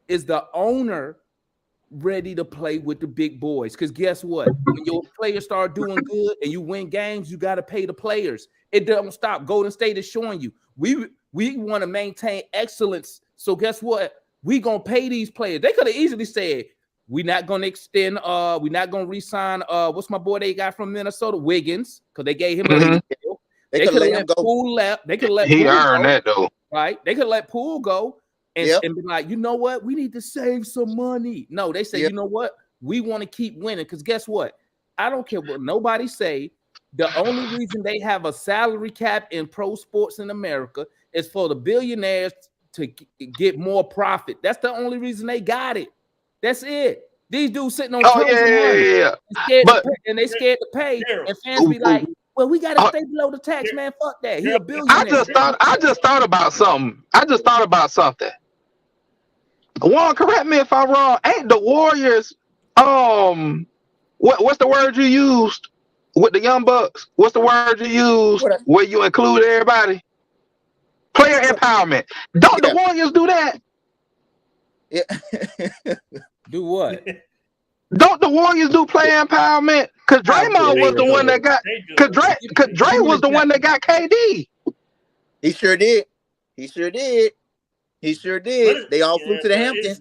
Is the owner ready to play with the big boys? Because guess what? When your players start doing good and you win games, you got to pay the players. It don't stop. Golden State is showing you we want to maintain excellence. So guess what? We gonna pay these players. They could have easily said, we're not gonna extend, we're not gonna re-sign what's my boy they got from Minnesota, Wiggins, because they gave him a deal. They could let Poole left. They could let he Poole earned go, that though. Right? They could let Poole go and be like, you know what? We need to save some money. No, they say, you know what? We want to keep winning. Because guess what? I don't care what nobody say. The only reason they have a salary cap in pro sports in America is for the billionaires to get more profit. That's the only reason they got it. That's it. These dudes sitting on tons of money and they scared to pay. And fans be like, well, we gotta stay below the tax, man. Fuck that. He a billionaire. I just thought about something. Juan, correct me if I'm wrong. Ain't the Warriors what's the word you used with the Young Bucks? What's the word you used where you include everybody? Player empowerment. Don't the Warriors do that? Yeah. Do what? Don't the Warriors do player empowerment? Because Draymond was the one that got. Because Dre was the one that got KD. He sure did. They all flew to the Hamptons.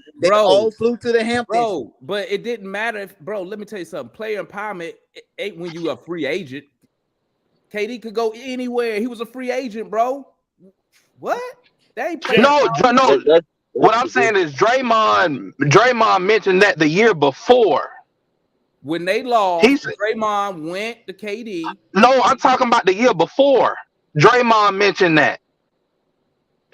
Bro, but it didn't matter if, bro, let me tell you something. Player empowerment ain't when you a free agent. KD could go anywhere. He was a free agent, bro. What? They ain't no. What I'm saying is Draymond mentioned that the year before. When they lost, Draymond went to KD. No, I'm talking about the year before. Draymond mentioned that.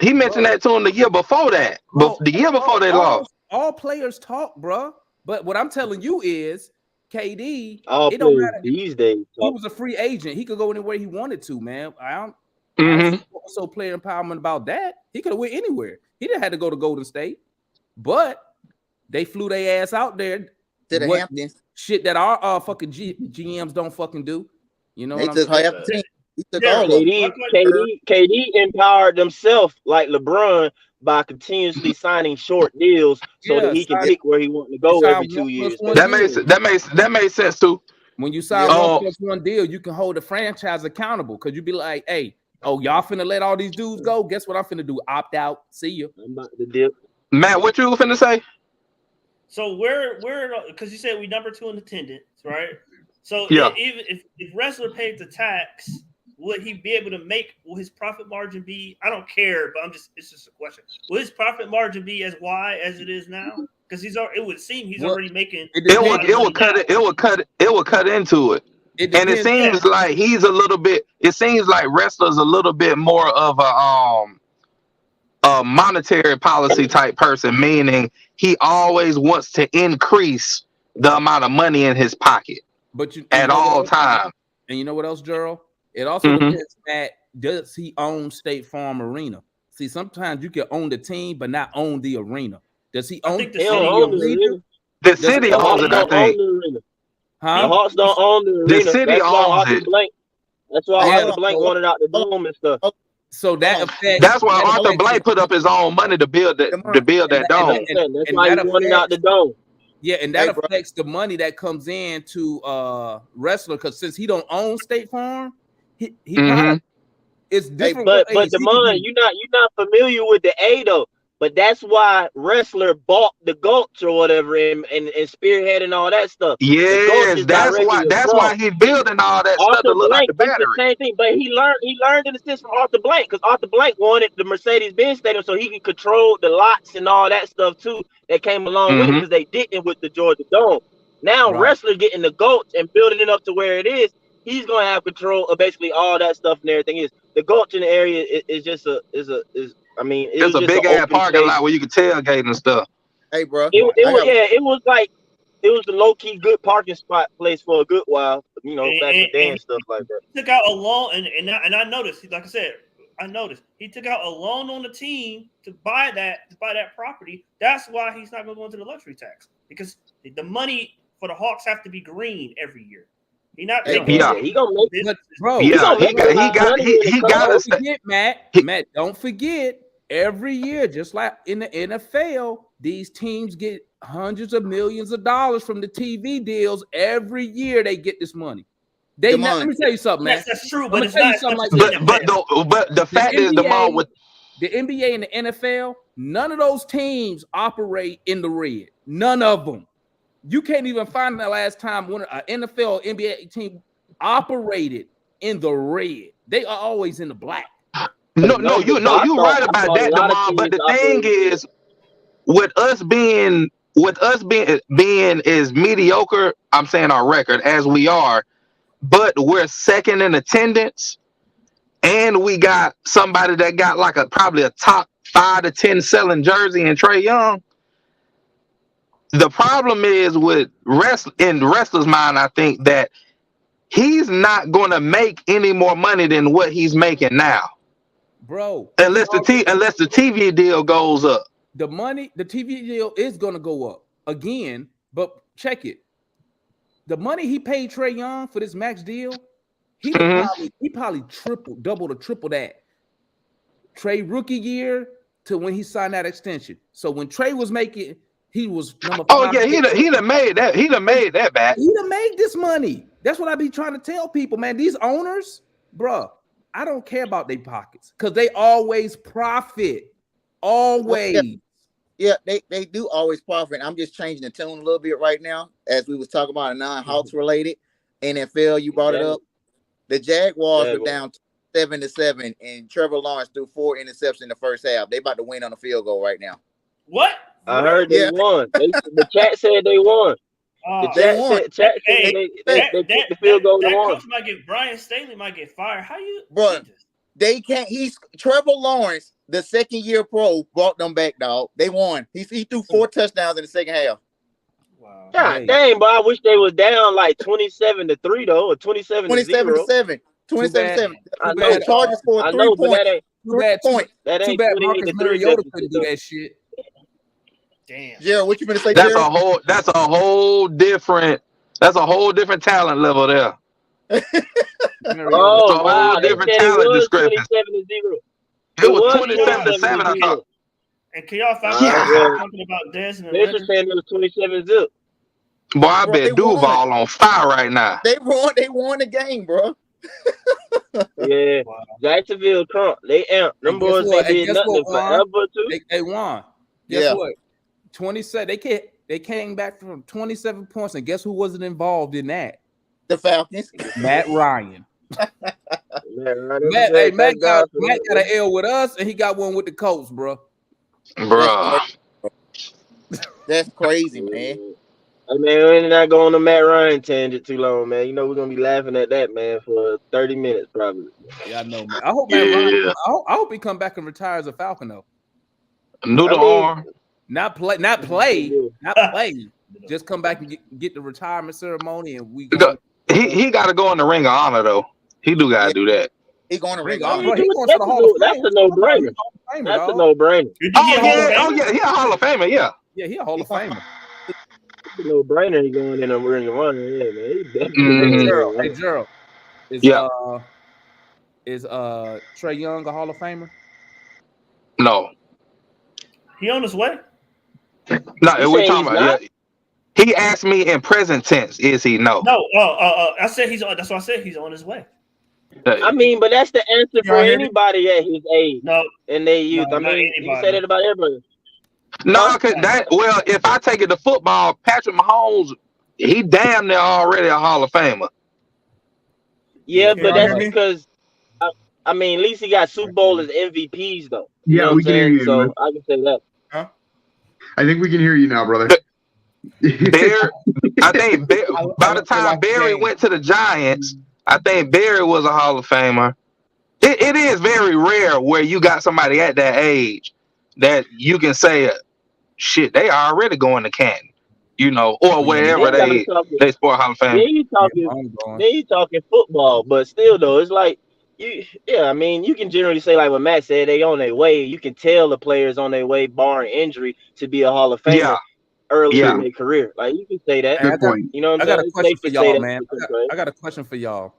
He mentioned that to him the year before that. But the year before they lost. All players talk, bro. But what I'm telling you is KD, All it don't players matter. these days. He was a free agent. He could go anywhere he wanted to, man. I Mm-hmm. don't so player empowerment about that. He could have went anywhere. He didn't have to go to Golden State, but they flew their ass out there to the Hamptons. Shit that our fucking GMs don't fucking do. You know They what I'm took half saying? the team. He took all of them. KD empowered himself like LeBron by continuously signing short deals so that he can pick where he wants to go every 2 years. That makes sense too. When you sign 1+1 deal, you can hold the franchise accountable because you be like, hey, oh, y'all finna let all these dudes go? Guess what I'm finna do? Opt out. See you. I'm about to dip. Matt, what you finna say? So we're because you said we number 2 in attendance, right? So yeah. even if wrestler paid the tax, would he be able to make? Will his profit margin be? I don't care, but it's just a question. Will his profit margin be as wide as it is now? Because it would seem he's already making. It would cut into it. And it seems like he's a little bit. It seems like wrestlers a little bit more of a monetary policy type person, meaning he always wants to increase the amount of money in his pocket, but at all times. And you know what else, Gerald? It also depends that does he own State Farm Arena? See, sometimes you can own the team but not own the arena. Does he own the arena? The city owns it, I think. Huh? The Hawks don't own the arena. The city owns it. That's why Arthur Blank wanted out the dome and stuff. So that affects. That's why Arthur Blank put up his own money to build that dome. That's why he wanted out the dome. Yeah, and that affects the money that comes in to wrestler because since he don't own State Farm, he probably, it's different. But Damon, you're not familiar with the A though. But that's why wrestler bought the Gulch or whatever and spearhead and all that stuff. Yes, that's why he's building all that stuff to look like the battery. The same thing, but he learned in a sense from Arthur Blank because Arthur Blank wanted the Mercedes-Benz Stadium so he could control the lots and all that stuff too that came along with it because they didn't with the Georgia Dome. Now wrestler getting the Gulch and building it up to where it is, he's gonna have control of basically all that stuff and everything. The Gulch in the area is just it's a big ass parking lot where you can tailgate and stuff. Hey, bro. It was the low key good parking spot place for a good while. You know, back in the day and stuff like that. He took out a loan, and I noticed, like I said, he took out a loan on the team to buy that property. That's why he's not going to go into the luxury tax because the money for the Hawks have to be green every year. He not he gonna make it, bro. He got to Matt. Don't forget. Every year, just like in the NFL, these teams get hundreds of millions of dollars from the TV deals. Every year they get this money. Let me tell you something, man. That's true, but it's not. But the fact is, with the NBA and the NFL, none of those teams operate in the red. None of them. You can't even find the last time when an NFL or NBA team operated in the red. They are always in the black. You're right about that, Damon. But the thing is, with us being as mediocre, I'm saying our record as we are, but we're second in attendance, and we got somebody that got like probably a top 5 to 10 selling jersey in Trae Young. The problem is with in the wrestler's mind, I think that he's not going to make any more money than what he's making now. Bro, unless the TV deal goes up. The TV deal is gonna go up again, but check it. The money he paid Trae Young for this max deal, he probably double or triple that. Trae rookie year to when he signed that extension. So when Trae was making, he was number 5. Oh yeah, he done made that. He done made that back. He done made this money. That's what I be trying to tell people, man. These owners, bruh. I don't care about their pockets because they always profit. Always. Yeah, they do always profit. I'm just changing the tune a little bit right now as we was talking about a non-Hawks related. NFL, you brought it up. The Jaguars were down 7-7, and Trevor Lawrence threw 4 interceptions in the first half. They about to win on a field goal right now. What? I heard they won. The chat said they won. The chat they kicked the field goal and won. Brian Staley might get fired. How you, bro? They can't. Trevor Lawrence, the second-year pro, brought them back, dog. They won. He threw 4 touchdowns in the second half. Wow. God dang, but I wish they was down like 27-3 though, or 27-0. 27-7. 27-7. I The know. Chargers scored I 3 know, but points. that ain't Too bad. that Too ain't bad 28 Marcus to 3 Mariota deficit couldn't do though. that shit. Damn. Jared, what you gonna say, That's Jared? a whole different talent level there. Mariota. It's a Oh whole wow, they different said it talent was discrepancy. 27-0. It It was was 27-7, I 27-0. thought. And can y'all find Well, talking about Desmond Mitch Ritter? was saying it was 27-0. Boy, I Bro, they bet won. Duval on fire right now. They won the game, bro. Yeah, Wow. Jacksonville Trump. They amped. Them And guess boys what? ain't And did guess nothing what, in Juan? forever too. Hey, Juan. Guess Yeah. what? 27. They came back from 27 points, and guess who wasn't involved in that? The Falcons. Matt Ryan. Matt Matt got an L with us, and he got one with the Colts, bro. Bruh. That's crazy, man. Hey man, we're not going on the Matt Ryan tangent too long, man. You know we're gonna be laughing at that man for 30 minutes probably. Yeah, I know, man. I hope Matt Ryan. I hope he come back and retire as a Falcon though. Noodle arm. Not play. Just come back and get the retirement ceremony, and we go. He got to go in the Ring of Honor though. He do got to do that. He going to Ring of of Honor. Honor. He going to the Hall of Fame. That's a no-brainer. That's a no-brainer. Oh yeah, he a Hall of Famer. Yeah. Yeah, he a Hall of Famer. It's a no-brainer. He going in the Ring of Honor. Yeah, man. He definitely. Hey Gerald. Is Trey Young a Hall of Famer? No. He on his way. No, we're talking about. Yeah. He asked me in present tense, is he? No. No. I said he's on. That's why I said he's on his way. I mean, but that's the answer for anybody at his age. No. And their youth. I mean, you can say that about everybody. No, cause if I take it to football, Patrick Mahomes, he damn near already a Hall of Famer. Yeah, but that's because I mean, at least he got Super Bowl as MVPs though. You know we can hear you. So Man. I can say that. Huh? I think we can hear you now, brother. I think by the time Barry went to the Giants, I think Barry was a Hall of Famer. It is very rare where you got somebody at that age that you can say, shit, they already going to Canton, or wherever they sport Hall of Fame. Then you talking football, but still though, it's like I mean, you can generally say like what Matt said, they on their way. You can tell the players on their way, barring injury, to be a Hall of Famer early in their career. Like you can say that. Good point. You know what I'm I got saying? a question for y'all, man. I got a question for y'all.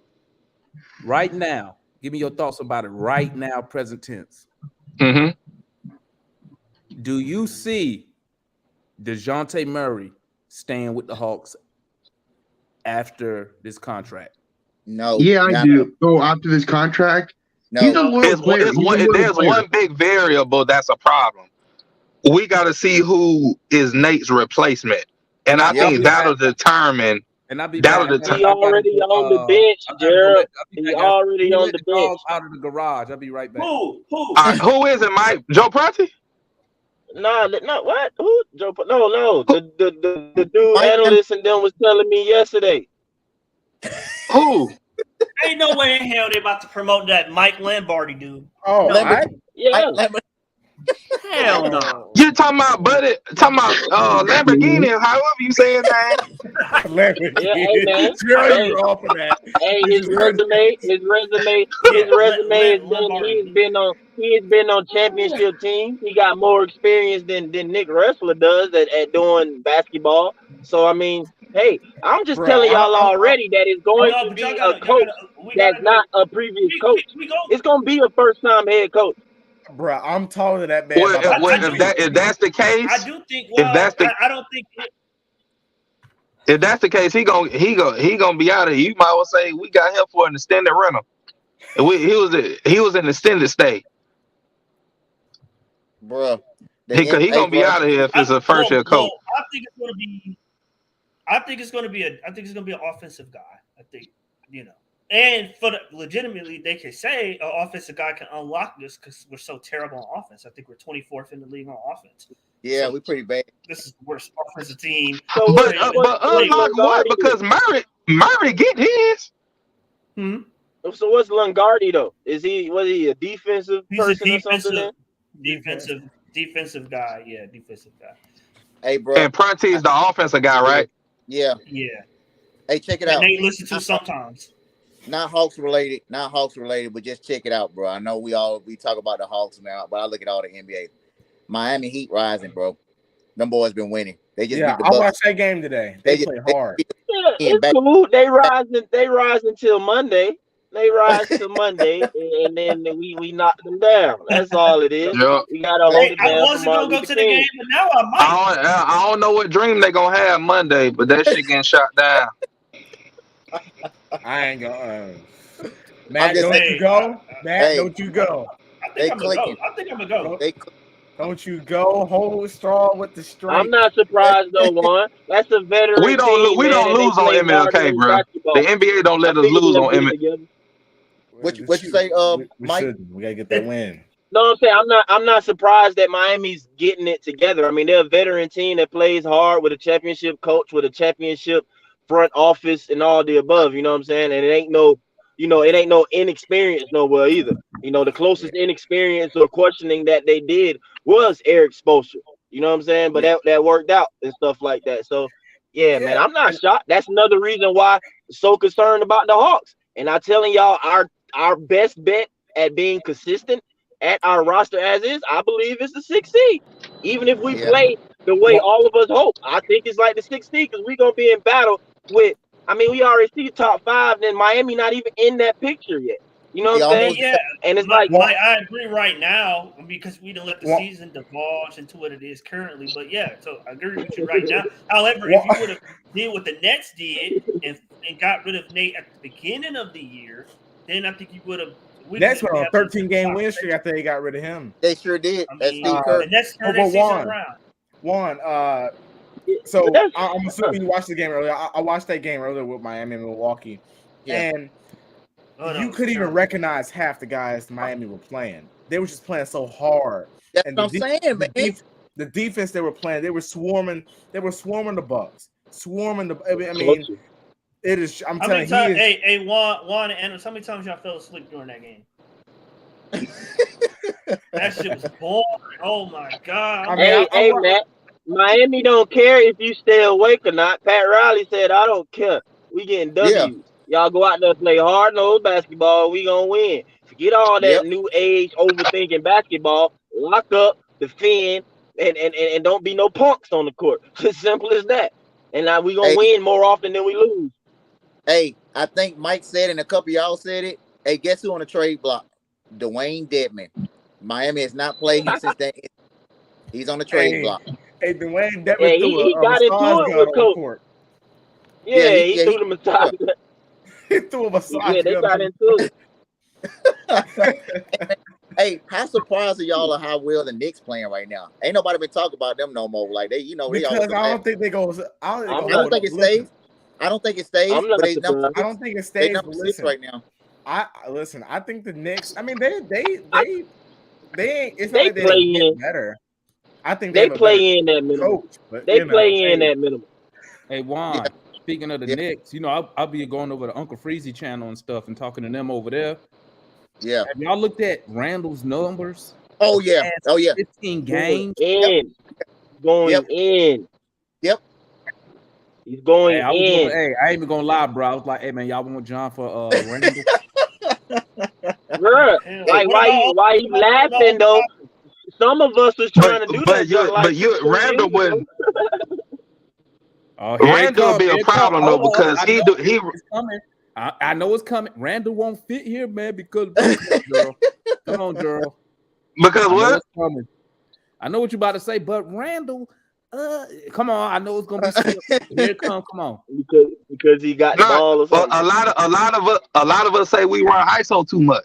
Right now, give me your thoughts about it. Right now, present tense. Mm-hmm. Do you see DeJounte Murray staying with the Hawks after this contract? No. Yeah, I do. So after this contract, he's a loyal player. There's one big variable that's a problem. We got to see who is Nate's replacement, and I think that'll determine. And he already on the bench, Gerald. He already on the bench. Out of the garage. I'll be right back. Who is it, Mike? Joe Prati? No, what? Who? Joe? No. The dude analyst and them was telling me yesterday. Who? Ain't no way in hell they about to promote that Mike Lombardi dude. Oh, no. Yeah. Hell no. You talking about Lamborghini, however you say his name. Lamborghini. Yeah, hey, man. Hey, off of that. Hey, his resume he has been on championship teams. He got more experience than Nick Wrestler does at doing basketball. So I mean, hey, I'm just telling y'all already that it's going to be a coach that's not a previous coach. It's gonna be a first-time head coach. Bro, I'm taller than that man. If that's the case, I do think. Well, I don't think. If that's the case, he gonna be out of here. You might well say we got him for an extended rental. He was an extended stay, bro. He gonna be out of here if it's a first year coach. I think it's gonna be an offensive guy. I think And legitimately, they can say an offensive guy can unlock this because we're so terrible on offense. I think we're 24th in the league on offense. Yeah, we're pretty bad. This is the worst offensive team. So but unlock what? Because Murray get his. So what's Lombardi though? Was he a defensive person or something? Defensive guy. Yeah, defensive guy. Hey, bro. And Prunty is the offensive guy, right? Yeah. Yeah. Hey, check it And out. Nate listen to sometimes. Not Hawks related, but just check it out, bro. I know we talk about the Hawks now, but I look at all the NBA. Miami Heat rising, bro. Them boys been winning. They just beat the I Bucks. watched that game today. They play hard. Yeah, it's cool. They rise until Monday. They rise till Monday, and then we knock them down. That's all it is. Yep. We gotta hold it I down. wasn't gonna go to the game, but now I might. I don't know what dream they gonna have Monday, but that shit getting shot down. I ain't gonna. Matt, don't you go. Matt, don't you go. I think I'm gonna go. Don't you go. Hold strong with the straight. I'm not surprised, though. One, that's a veteran. We don't team, man, lose on MLK, bro. The NBA don't let us lose on MLK. What you say, Mike? We gotta get that win. No, I'm saying I'm not surprised that Miami's getting it together. I mean, they're a veteran team that plays hard with a championship coach, with a championship front office, and all the above. You know what I'm saying? And it ain't no inexperience nowhere either. You know, the closest inexperience or questioning that they did was Eric Spoelstra. You know what I'm saying? But that worked out and stuff like that. So yeah, man, I'm not shocked. That's another reason why I'm so concerned about the Hawks. And I'm telling y'all, our best bet at being consistent at our roster as is, I believe it's the 6th seed. Even if we play the way all of us hope, I think it's like the 6th seed because we're gonna be in battle with. I mean, we already see top 5, and Miami not even in that picture yet. You know what I'm saying? Yeah, and it's I agree right now because we don't let the season divulge into what it is currently. But yeah, so I agree with you right now. However, if you would have did what the Nets did and got rid of Nate at the beginning of the year, then I think you would have. Nets went on a 13-game win streak after they got rid of him. They sure did. The Nets turned their season around. So I'm assuming you watched the game earlier. I watched that game earlier with Miami and Milwaukee, and you couldn't even recognize half the guys Miami were playing. They were just playing so hard. That's what I'm saying, man. The defense they were playing, they were swarming. They were swarming the Bucks, swarming the. I mean, it is. I'm telling you. Hey, Juan and Anders, how many times y'all fell asleep during that game? That shit was boring. Oh my god. Hey, Matt. Miami don't care if you stay awake or not. Pat Riley said, "I don't care. We getting W's. Yeah. Y'all go out there and play hard-nosed basketball. We gonna win. Forget all that new age overthinking basketball. Lock up, defend, and don't be no punks on the court. As simple as that. And now we gonna win more often than we lose." Hey, I think Mike said, and a couple of y'all said it. Hey, guess who on the trade block? Dwayne Dedman. Miami has not played him since then. He's on the trade block. Hey, Dwayne Dedman he got into it with Coach. Yeah, he threw the massage. He threw a massage. Yeah, they got into it. Hey, how surprised are y'all of how well the Knicks playing right now? Ain't nobody been talking about them no more. Like they, because I don't think they go. I don't think it stays. I don't think it stays. I don't think it stays. Number 6 right now. Listen. I think the Knicks. I mean, they ain't. It's not like they play get better. I think they play in that minimum. They play in that minimum. Hey, Juan, speaking of the Knicks, I'll be going over to Uncle Freezy channel and stuff and talking to them over there. Yeah. Have y'all looked at Randall's numbers? Oh, yeah. 15 games. Going in. Yep. He's going in. I ain't even gonna lie, bro. I was like, hey, man, y'all want John for Randall? Bruh, like, why you laughing, though? Some of us was trying to do that. Randall wouldn't. Randall would be a problem though because he coming. I know it's coming. Randall won't fit here, man, because girl. Come on, girl. Because what? I know what you about to say, but Randall, come on. I know it's gonna be still. Here it come on. Because he got the ball or something. A lot of us say we run ISO too much.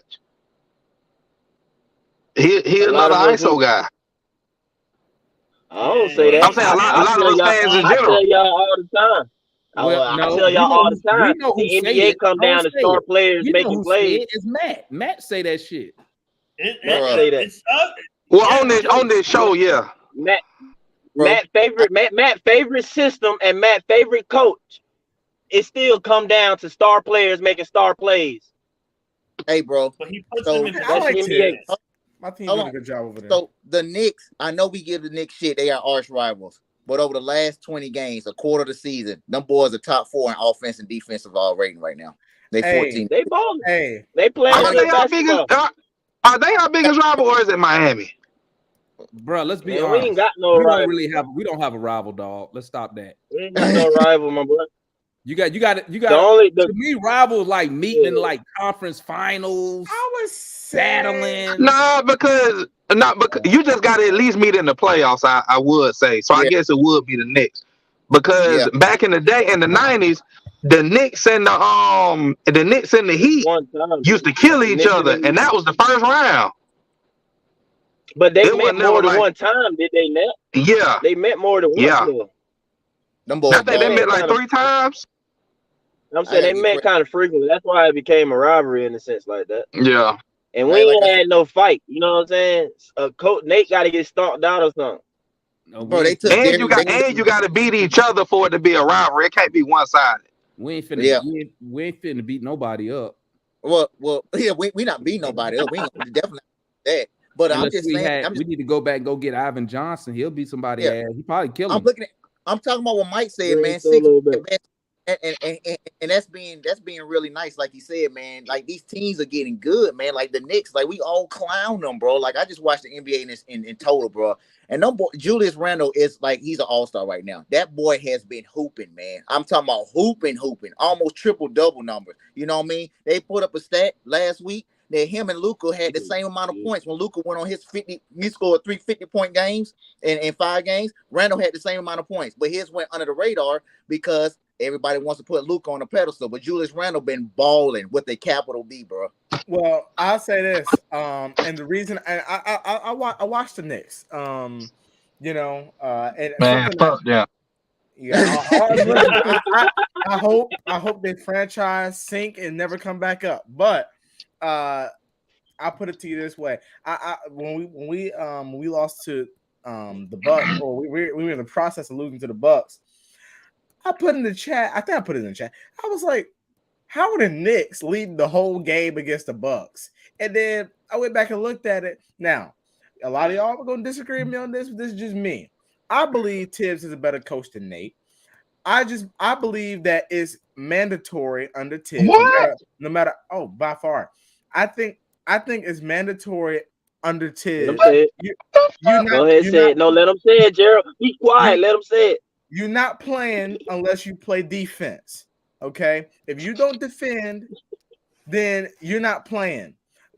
He another ISO guy. I don't say that. I'm saying a lot of us fans in general. I tell y'all all the time. I tell y'all all the time. The NBA come down to star players making plays. It's Matt. Matt say that shit. Matt say that. Well, on this show, yeah. Matt favorite system and Matt favorite coach. It still come down to star players making star plays. Hey, bro. But he puts them in My team did a good job over there. So the Knicks, I know we give the Knicks shit. They are arch rivals. but over the last 20 games, a quarter of the season, them boys are top 4 in offense and defensive all rating right now. They 14. They balling. Hey, they playing Are good they our biggest? basketball. Are they our biggest rival, or is it Miami? Bro, let's be Man, we honest. ain't got no rival. We don't have a rival, dog. Let's stop that. We ain't got no rival, my boy. You got The to me, rivals like meeting in like conference finals, I was battling. No, because you just got to at least meet in the playoffs. I would say so. I guess it would be the Knicks, because back in the day in the 90s, the Knicks and the Heat used to kill each other, and that was the first round. But they met more than one time, did they not? Yeah, they met more than one. Yeah. Them boys I think they met like 3 times. I'm saying they met kind of frequently. That's why it became a rivalry in a sense like that. Yeah. And we ain't had no fight. You know what I'm saying? Coach Nate got to get stomped out or something. Bro, they took and you got to beat each other for it to be a rivalry. It can't be one-sided. We ain't finna beat nobody up. Well, yeah, we not beating nobody up. We ain't definitely that. But Unless I'm just saying, we need to go back and go get Ivan Johnson. He'll beat somebody ass. He probably kill him. I'm talking about what Mike said, man. And that's being really nice, like he said, man. Like these teams are getting good, man. Like the Knicks, like we all clown them, bro. Like I just watched the NBA in total, bro. And Julius Randle is like he's an all-star right now. That boy has been hooping, man. I'm talking about hooping, almost triple-double numbers. You know what I mean? They put up a stat last week that him and Luka had the same amount of points. When Luka went on his 50, he scored 3 50-point games in 5 games. Randall had the same amount of points, but his went under the radar because everybody wants to put Luka on a pedestal. But Julius Randle been balling with a capital B, bro. Well, I'll say this, and the reason, and I watched the Knicks, and man, fuck yeah. Yeah, I hope they franchise sink and never come back up. But I'll put it to you this way: when we lost to the Bucks, or we were in the process of losing to the Bucks, I put in the chat. I think I put it in the chat. I was like, "How are the Knicks leading the whole game against the Bucks?" And then I went back and looked at it. Now, a lot of y'all are going to disagree with me on this. This is just me. I believe Tibbs is a better coach than Nate. I believe that it's mandatory under Tibbs. No matter by far. I think it's mandatory under Tibbs. Go ahead, say it. No, let him say it, Gerald. Be quiet. Let him say it. You're not playing unless you play defense. Okay? If you don't defend, then you're not playing.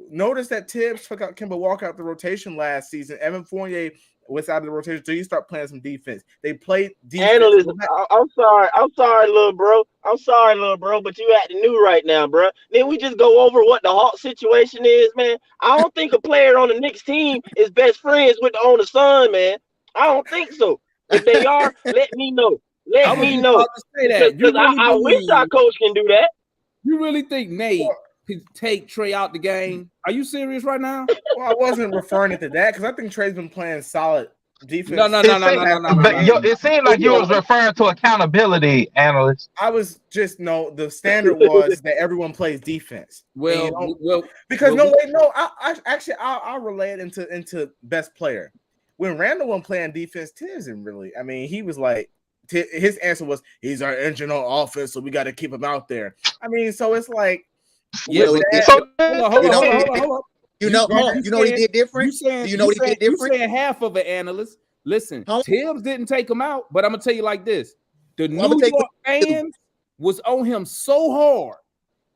Notice that Tibbs took out Kemba Walker out the rotation last season. Evan Fournier was out of the rotation, so you start playing some defense. They played defense. Analyst, I'm sorry, little bro. But you acting new right now, bro. Then we just go over what the Hawk situation is, man. I don't think a player on the Knicks team is best friends with the owner's son, man. I don't think so. If they are, let me know. Let me know. Because I wish our coach can do that. You really think Nate could take Trey out the game? Are you serious right now? Well, I wasn't referring it to that because I think Trey's been playing solid defense. No. It seemed like you was referring to accountability, analyst. I was just the standard was that everyone plays defense. I'll relate it into best player. When Randall wasn't playing defense, Tibbs didn't really. I mean, he was like, his answer was, he's our engine on offense, so we got to keep him out there. I mean, so it's like, hold on. You know he did different. You know he did different. You saying half of it, analyst. Listen, Tibbs didn't take him out, but I'm gonna tell you like this: the New York fans was on him so hard,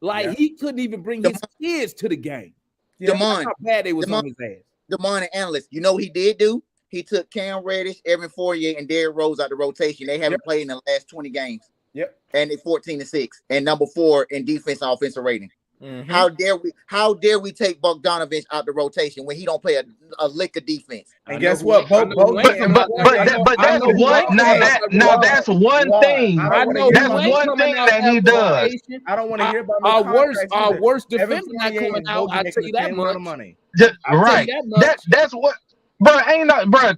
like he couldn't even bring his kids to the game. Demond, how bad they was on his ass. Demond and analyst, you know what he did do? He took Cam Reddish, Evan Fournier, and Derrick Rose out the rotation. They haven't played in the last 20 games. Yep. And it's 14-6 and number 4 in defense and offensive rating. Mm-hmm. How dare we take Bogdanovich out the rotation when he don't play a lick of defense? And guess what? But that's one. That's one thing. That's one thing that he does. I don't want to hear about our worst defender not coming out. I tell you that much. Money. Right. That's what. Bro,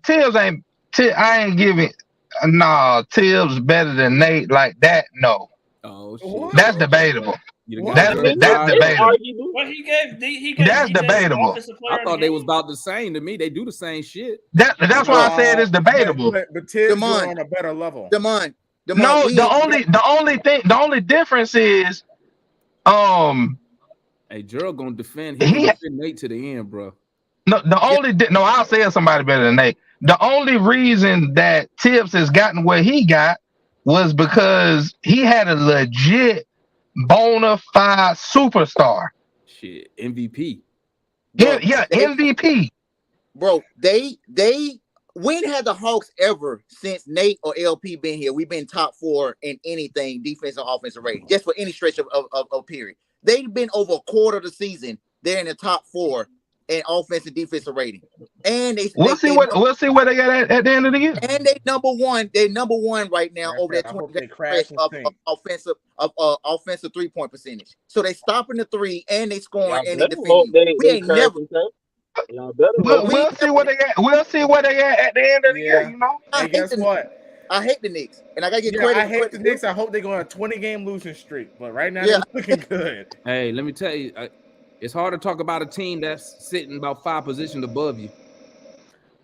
Tibbs ain't. I ain't giving. No, Tibbs better than Nate like that. No. Oh shit. That's debatable. That's debatable. Well, he gave That's DJ debatable. Offensive player I thought they was about the same to me. They do the same shit. That's why I said it's debatable. But Tibbs doing on a better level. Demond, No, the only difference is, hey, Gerald gonna defend. He gonna defend Nate to the end, bro. No, I'll say somebody better than Nate. The only reason that Tibbs has gotten where he got was because he had a legit bona fide superstar. Shit, MVP. Bro, yeah, MVP. Bro, when have the Hawks ever, since Nate or LP been here, we've been top 4 in anything defensive offensive rating, just for any stretch of period. They've been over a quarter of the season. They're in the top 4 in offensive defensive rating, and we'll see where they got at the end of the year. And they number one right now over that 20 of offensive 3-point percentage. So they stopping the 3 and they scoring and they defending. We ain't never. We'll see where they at. We'll see where they at the end of the year. You know. Hey, guess what? I hate the Knicks, and I gotta get credit. I hate the Knicks. I hope they go on a 20-game losing streak, but right now they're looking good. Hey, let me tell you, it's hard to talk about a team that's sitting about 5 positions above you.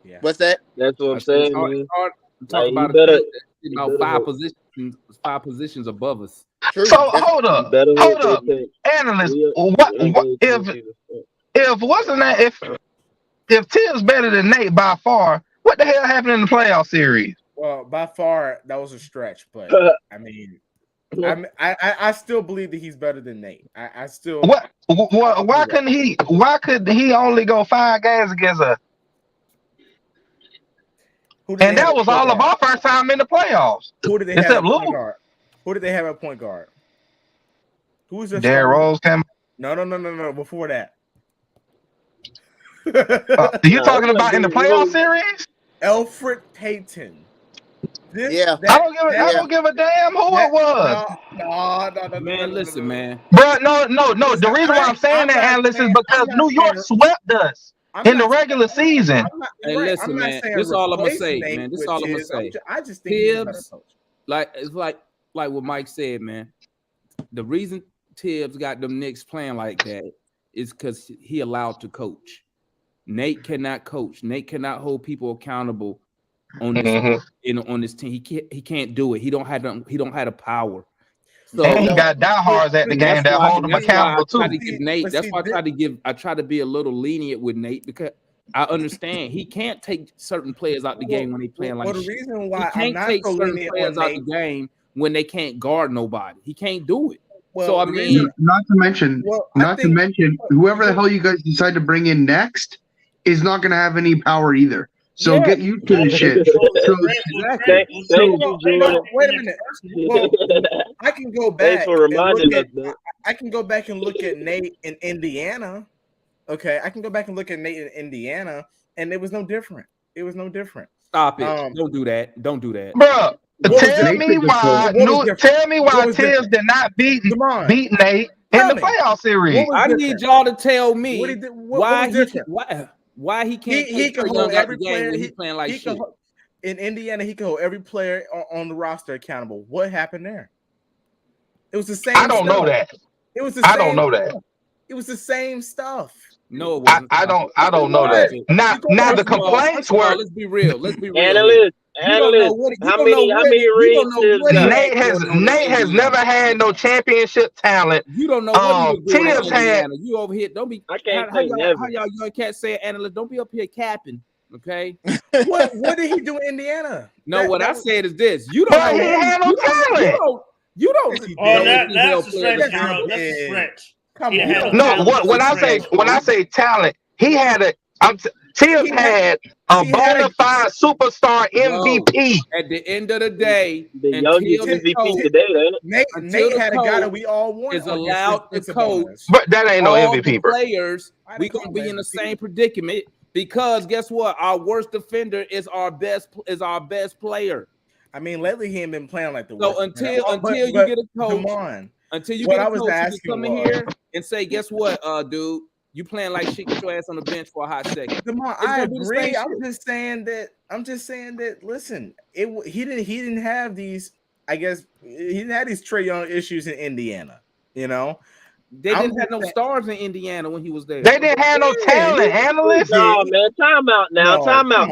Yeah. What's that? That's what I'm saying. It's hard to talk about a team that's sitting about 5 positions above us. True. So hold up, analyst. What if wasn't that if Tibbs better than Nate by far? What the hell happened in the playoff series? Well, by far that was a stretch, but I mean. I still believe that he's better than Nate. I still. Why couldn't he? Why could he only go 5 games against us? And that was all of our first time in the playoffs. Who did they have at point guard? Who did they have at point guard? Who was their Derrick Rose came. No. Before that. You talking about in the playoff series? Elfrid Payton. I don't give a damn who it was. No. Man, listen, man. Bro, no. The reason why I'm saying that, analyst, is because New York swept us in the regular season. Hey, listen, man. This is all I'm gonna say, man. This is all I'm gonna say. I just think Tibbs, it's like what Mike said, man. The reason Tibbs got them Knicks playing like that is because he allowed to coach. Nate cannot coach. Nate cannot hold people accountable on this on this team. He can't do it. He don't have the power. So and he got diehards at the game that hold him accountable too. That's why I try to be a little lenient with Nate, because I understand he can't take certain players out the game when they playing like the reason why he can't take certain players out the game when they can't guard nobody. He can't do it. Well, so I mean, not to mention, whoever the hell you guys decide to bring in next is not going to have any power either. So get used to the shit. Wait a minute. Well, I can go back. Thanks for reminding us, man. I can go back and look at Nate in Indiana. Okay, I can go back and look at Nate in Indiana, and it was no different. It was no different. Stop it! Don't do that. Don't do that, bro. Tell me why Tibbs did not beat Nate in the playoff series. I need y'all to tell me why he can't. He can hold every player. He's playing like shit. In Indiana, he can hold every player on the roster accountable. What happened there? It was the same. I don't know that. It was the same. I don't know that. It was the same stuff. No, it wasn't. I don't know that. Now the complaints were. Let's be real. Analyst. How many rings? Nate has never had no championship talent. You don't know what Tibbs had. You over here. Don't be. I can't how y'all young cats say it, analyst? Don't be up here capping. Okay. What did he do in Indiana? No, what I said is this. You don't. He had no talent. You don't. Oh, that's a stretch, Gerald. That's a stretch. No, when I say talent, he had a. Tibbs had a bona fide superstar MVP. At the end of the day, the youngest MVP today, Nate had a guy that we all want. Is allowed to coach, but that ain't no MVP. Players, we gonna be in the same predicament because guess what? Our worst defender is our best player. I mean, lately he ain't been playing like the worst. So until you get a coach, until you get a coach, you come in here and say, guess what, dude? You playing like shit, get your ass on the bench for a hot second. Come on, I agree. I'm just saying that. Listen, he didn't have these. I guess he didn't have these Trae Young issues in Indiana. You know, they didn't have no stars in Indiana when he was there. They didn't have no talent, analysts. No, man, time out now. Time out.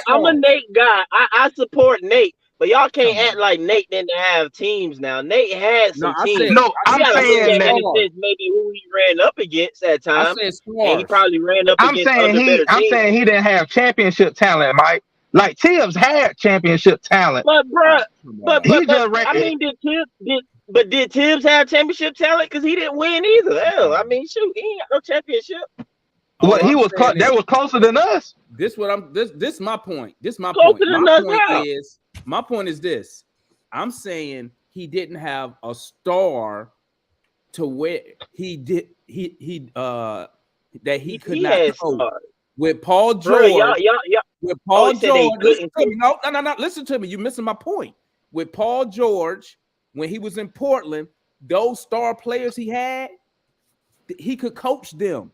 I'm a Nate guy. I support Nate, but y'all can't act like Nate didn't have teams now. Nate had some teams. I'm saying that maybe who he ran up against at times. And he probably ran up against other better I'm teams. saying he didn't have championship talent, Mike. Like Tibbs had championship talent. But bro, but he just I mean, did Tibbs have championship talent? Because he didn't win either. Hell, I mean, shoot, he ain't got no championship. Well, he was that was closer than us. This is my point. This is my Closer point. than My us point how? is my point is this. I'm saying he didn't have a star to where he could not cope. With Paul George. Bro, with Paul George. Listen to me. No. Listen to me. You're missing my point. With Paul George, when he was in Portland, those star players he had, he could coach them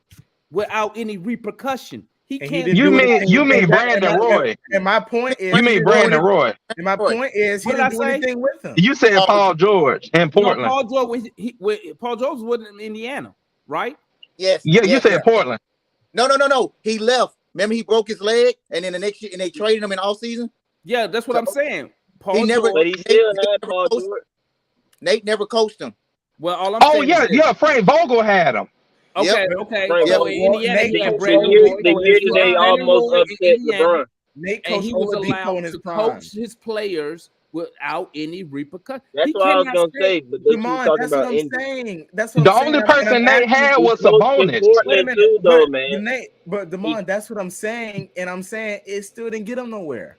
without any repercussion. He can't. You mean Brandon Roy? And my point is, you mean Brandon Roy? And my point is, he didn't do anything with him. You said Paul George in Portland. No, Paul George. Paul George was in Indiana, right? Yes. Yeah, you said Portland. No. He left. Remember, he broke his leg, and then the next year, and they traded him in all season. Yeah, that's what I'm saying. Paul he never. George, but he still had Paul George. Nate never coached him. Well, all I'm saying. Yeah. Frank Vogel had him. Okay. So Indiana, the year that they almost upset LeBron. Nate and he was allowed to coach his players without any repercussion. That's what I was gonna say. But that's what I'm saying. That's what the I'm only saying. person Nate had was Sabonis. Wait a minute, Nate, but Demond, that's what I'm saying, and I'm saying it still didn't get him nowhere.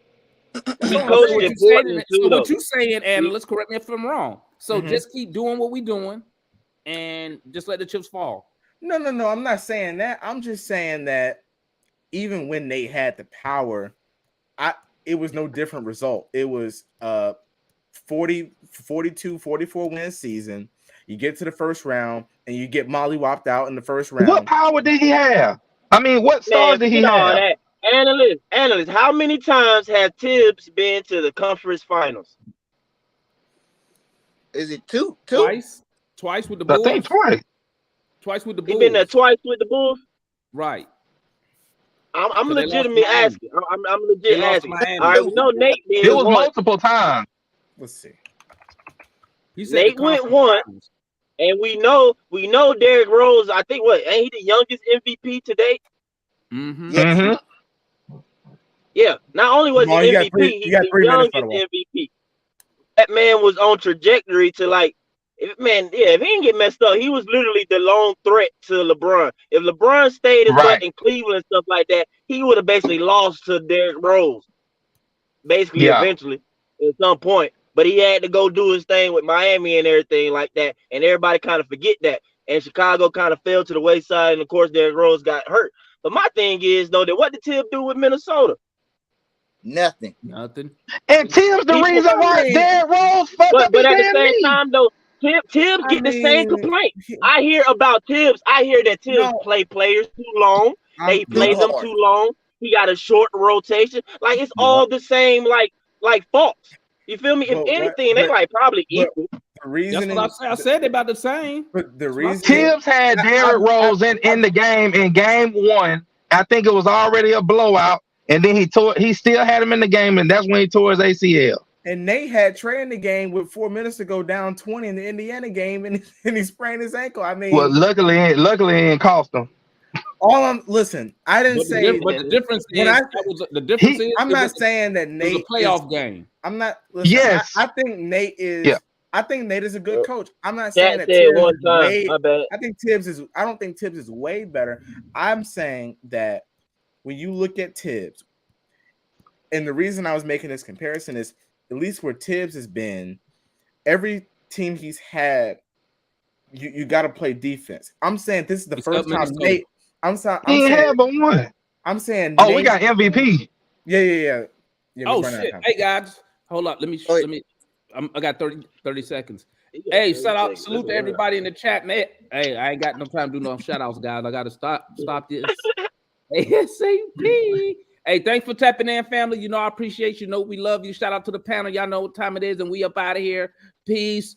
What you saying, analyst? Correct me if I'm wrong. So just keep doing what we're doing, and just let the chips fall. No. I'm not saying that. I'm just saying that even when Nate had the power, it was no different result. It was 42, 44 win season. You get to the first round and you get mollywopped out in the first round. What power did he have? I mean, what stars did he have? Analyst, how many times have Tibbs been to the conference finals? Is it two? Twice with the Bulls. I think twice. Twice with the Bulls. He been there twice with the Bulls? Right. I'm legitimately asking. I'm legit asking. All right, we know Nate it was multiple times. Let's see. Nate went one, and we know Derrick Rose. I think ain't he the youngest MVP to date? Mm-hmm. Yes. Mm-hmm. Yeah. Not only was he MVP, he's the youngest MVP. That man was on trajectory to if he didn't get messed up, he was literally the lone threat to LeBron. If LeBron stayed in Cleveland and stuff like that, he would have basically lost to Derrick Rose. Eventually, at some point. But he had to go do his thing with Miami and everything like that. And everybody kind of forget that. And Chicago kind of fell to the wayside. And of course, Derrick Rose got hurt. But my thing is, though, that what did Tibbs do with Minnesota? Nothing. And Tibbs the reason why Derrick Rose fucked up. But at the same time, though, Tibbs get the same complaint. I hear about Tibbs. I hear that Tibbs play players too long. They play them too long. He got a short rotation. It's all the same, like faults. You feel me? If anything, they probably equal. The reason I said they about the same. But the reason Tibbs had Derrick Rose in the game in game one. I think it was already a blowout, and then he still had him in the game, and that's when he tore his ACL. And Nate had Trey in the game with 4 minutes to go down 20 in the Indiana game, and he sprained his ankle. I mean, well, luckily it didn't cost him. Listen, I didn't say. But the difference is, I'm not saying that Nate is a playoff game. I'm not. Listen, yes, I think Nate is. Yeah. I think Nate is a good coach. I'm not saying that Tibbs one time. way, My bad. I think Tibbs is. I don't think Tibbs is way better. I'm saying that when you look at Tibbs, and the reason I was making this comparison is at least where Tibbs has been, every team he's had, you got to play defense. I'm saying this is the first time Nate. I'm saying but one. I'm saying. Oh, we got MVP. Yeah. Oh shit! Hey guys, hold up. Let me. I got 30 seconds. Hey, salute to everybody in the chat, man. Hey, I ain't got no time to do no shout outs, guys. I got to stop this. ASAP. Hey, thanks for tapping in, family. I appreciate you. We love you. Shout out to the panel. Y'all know what time it is, and we up out of here. Peace.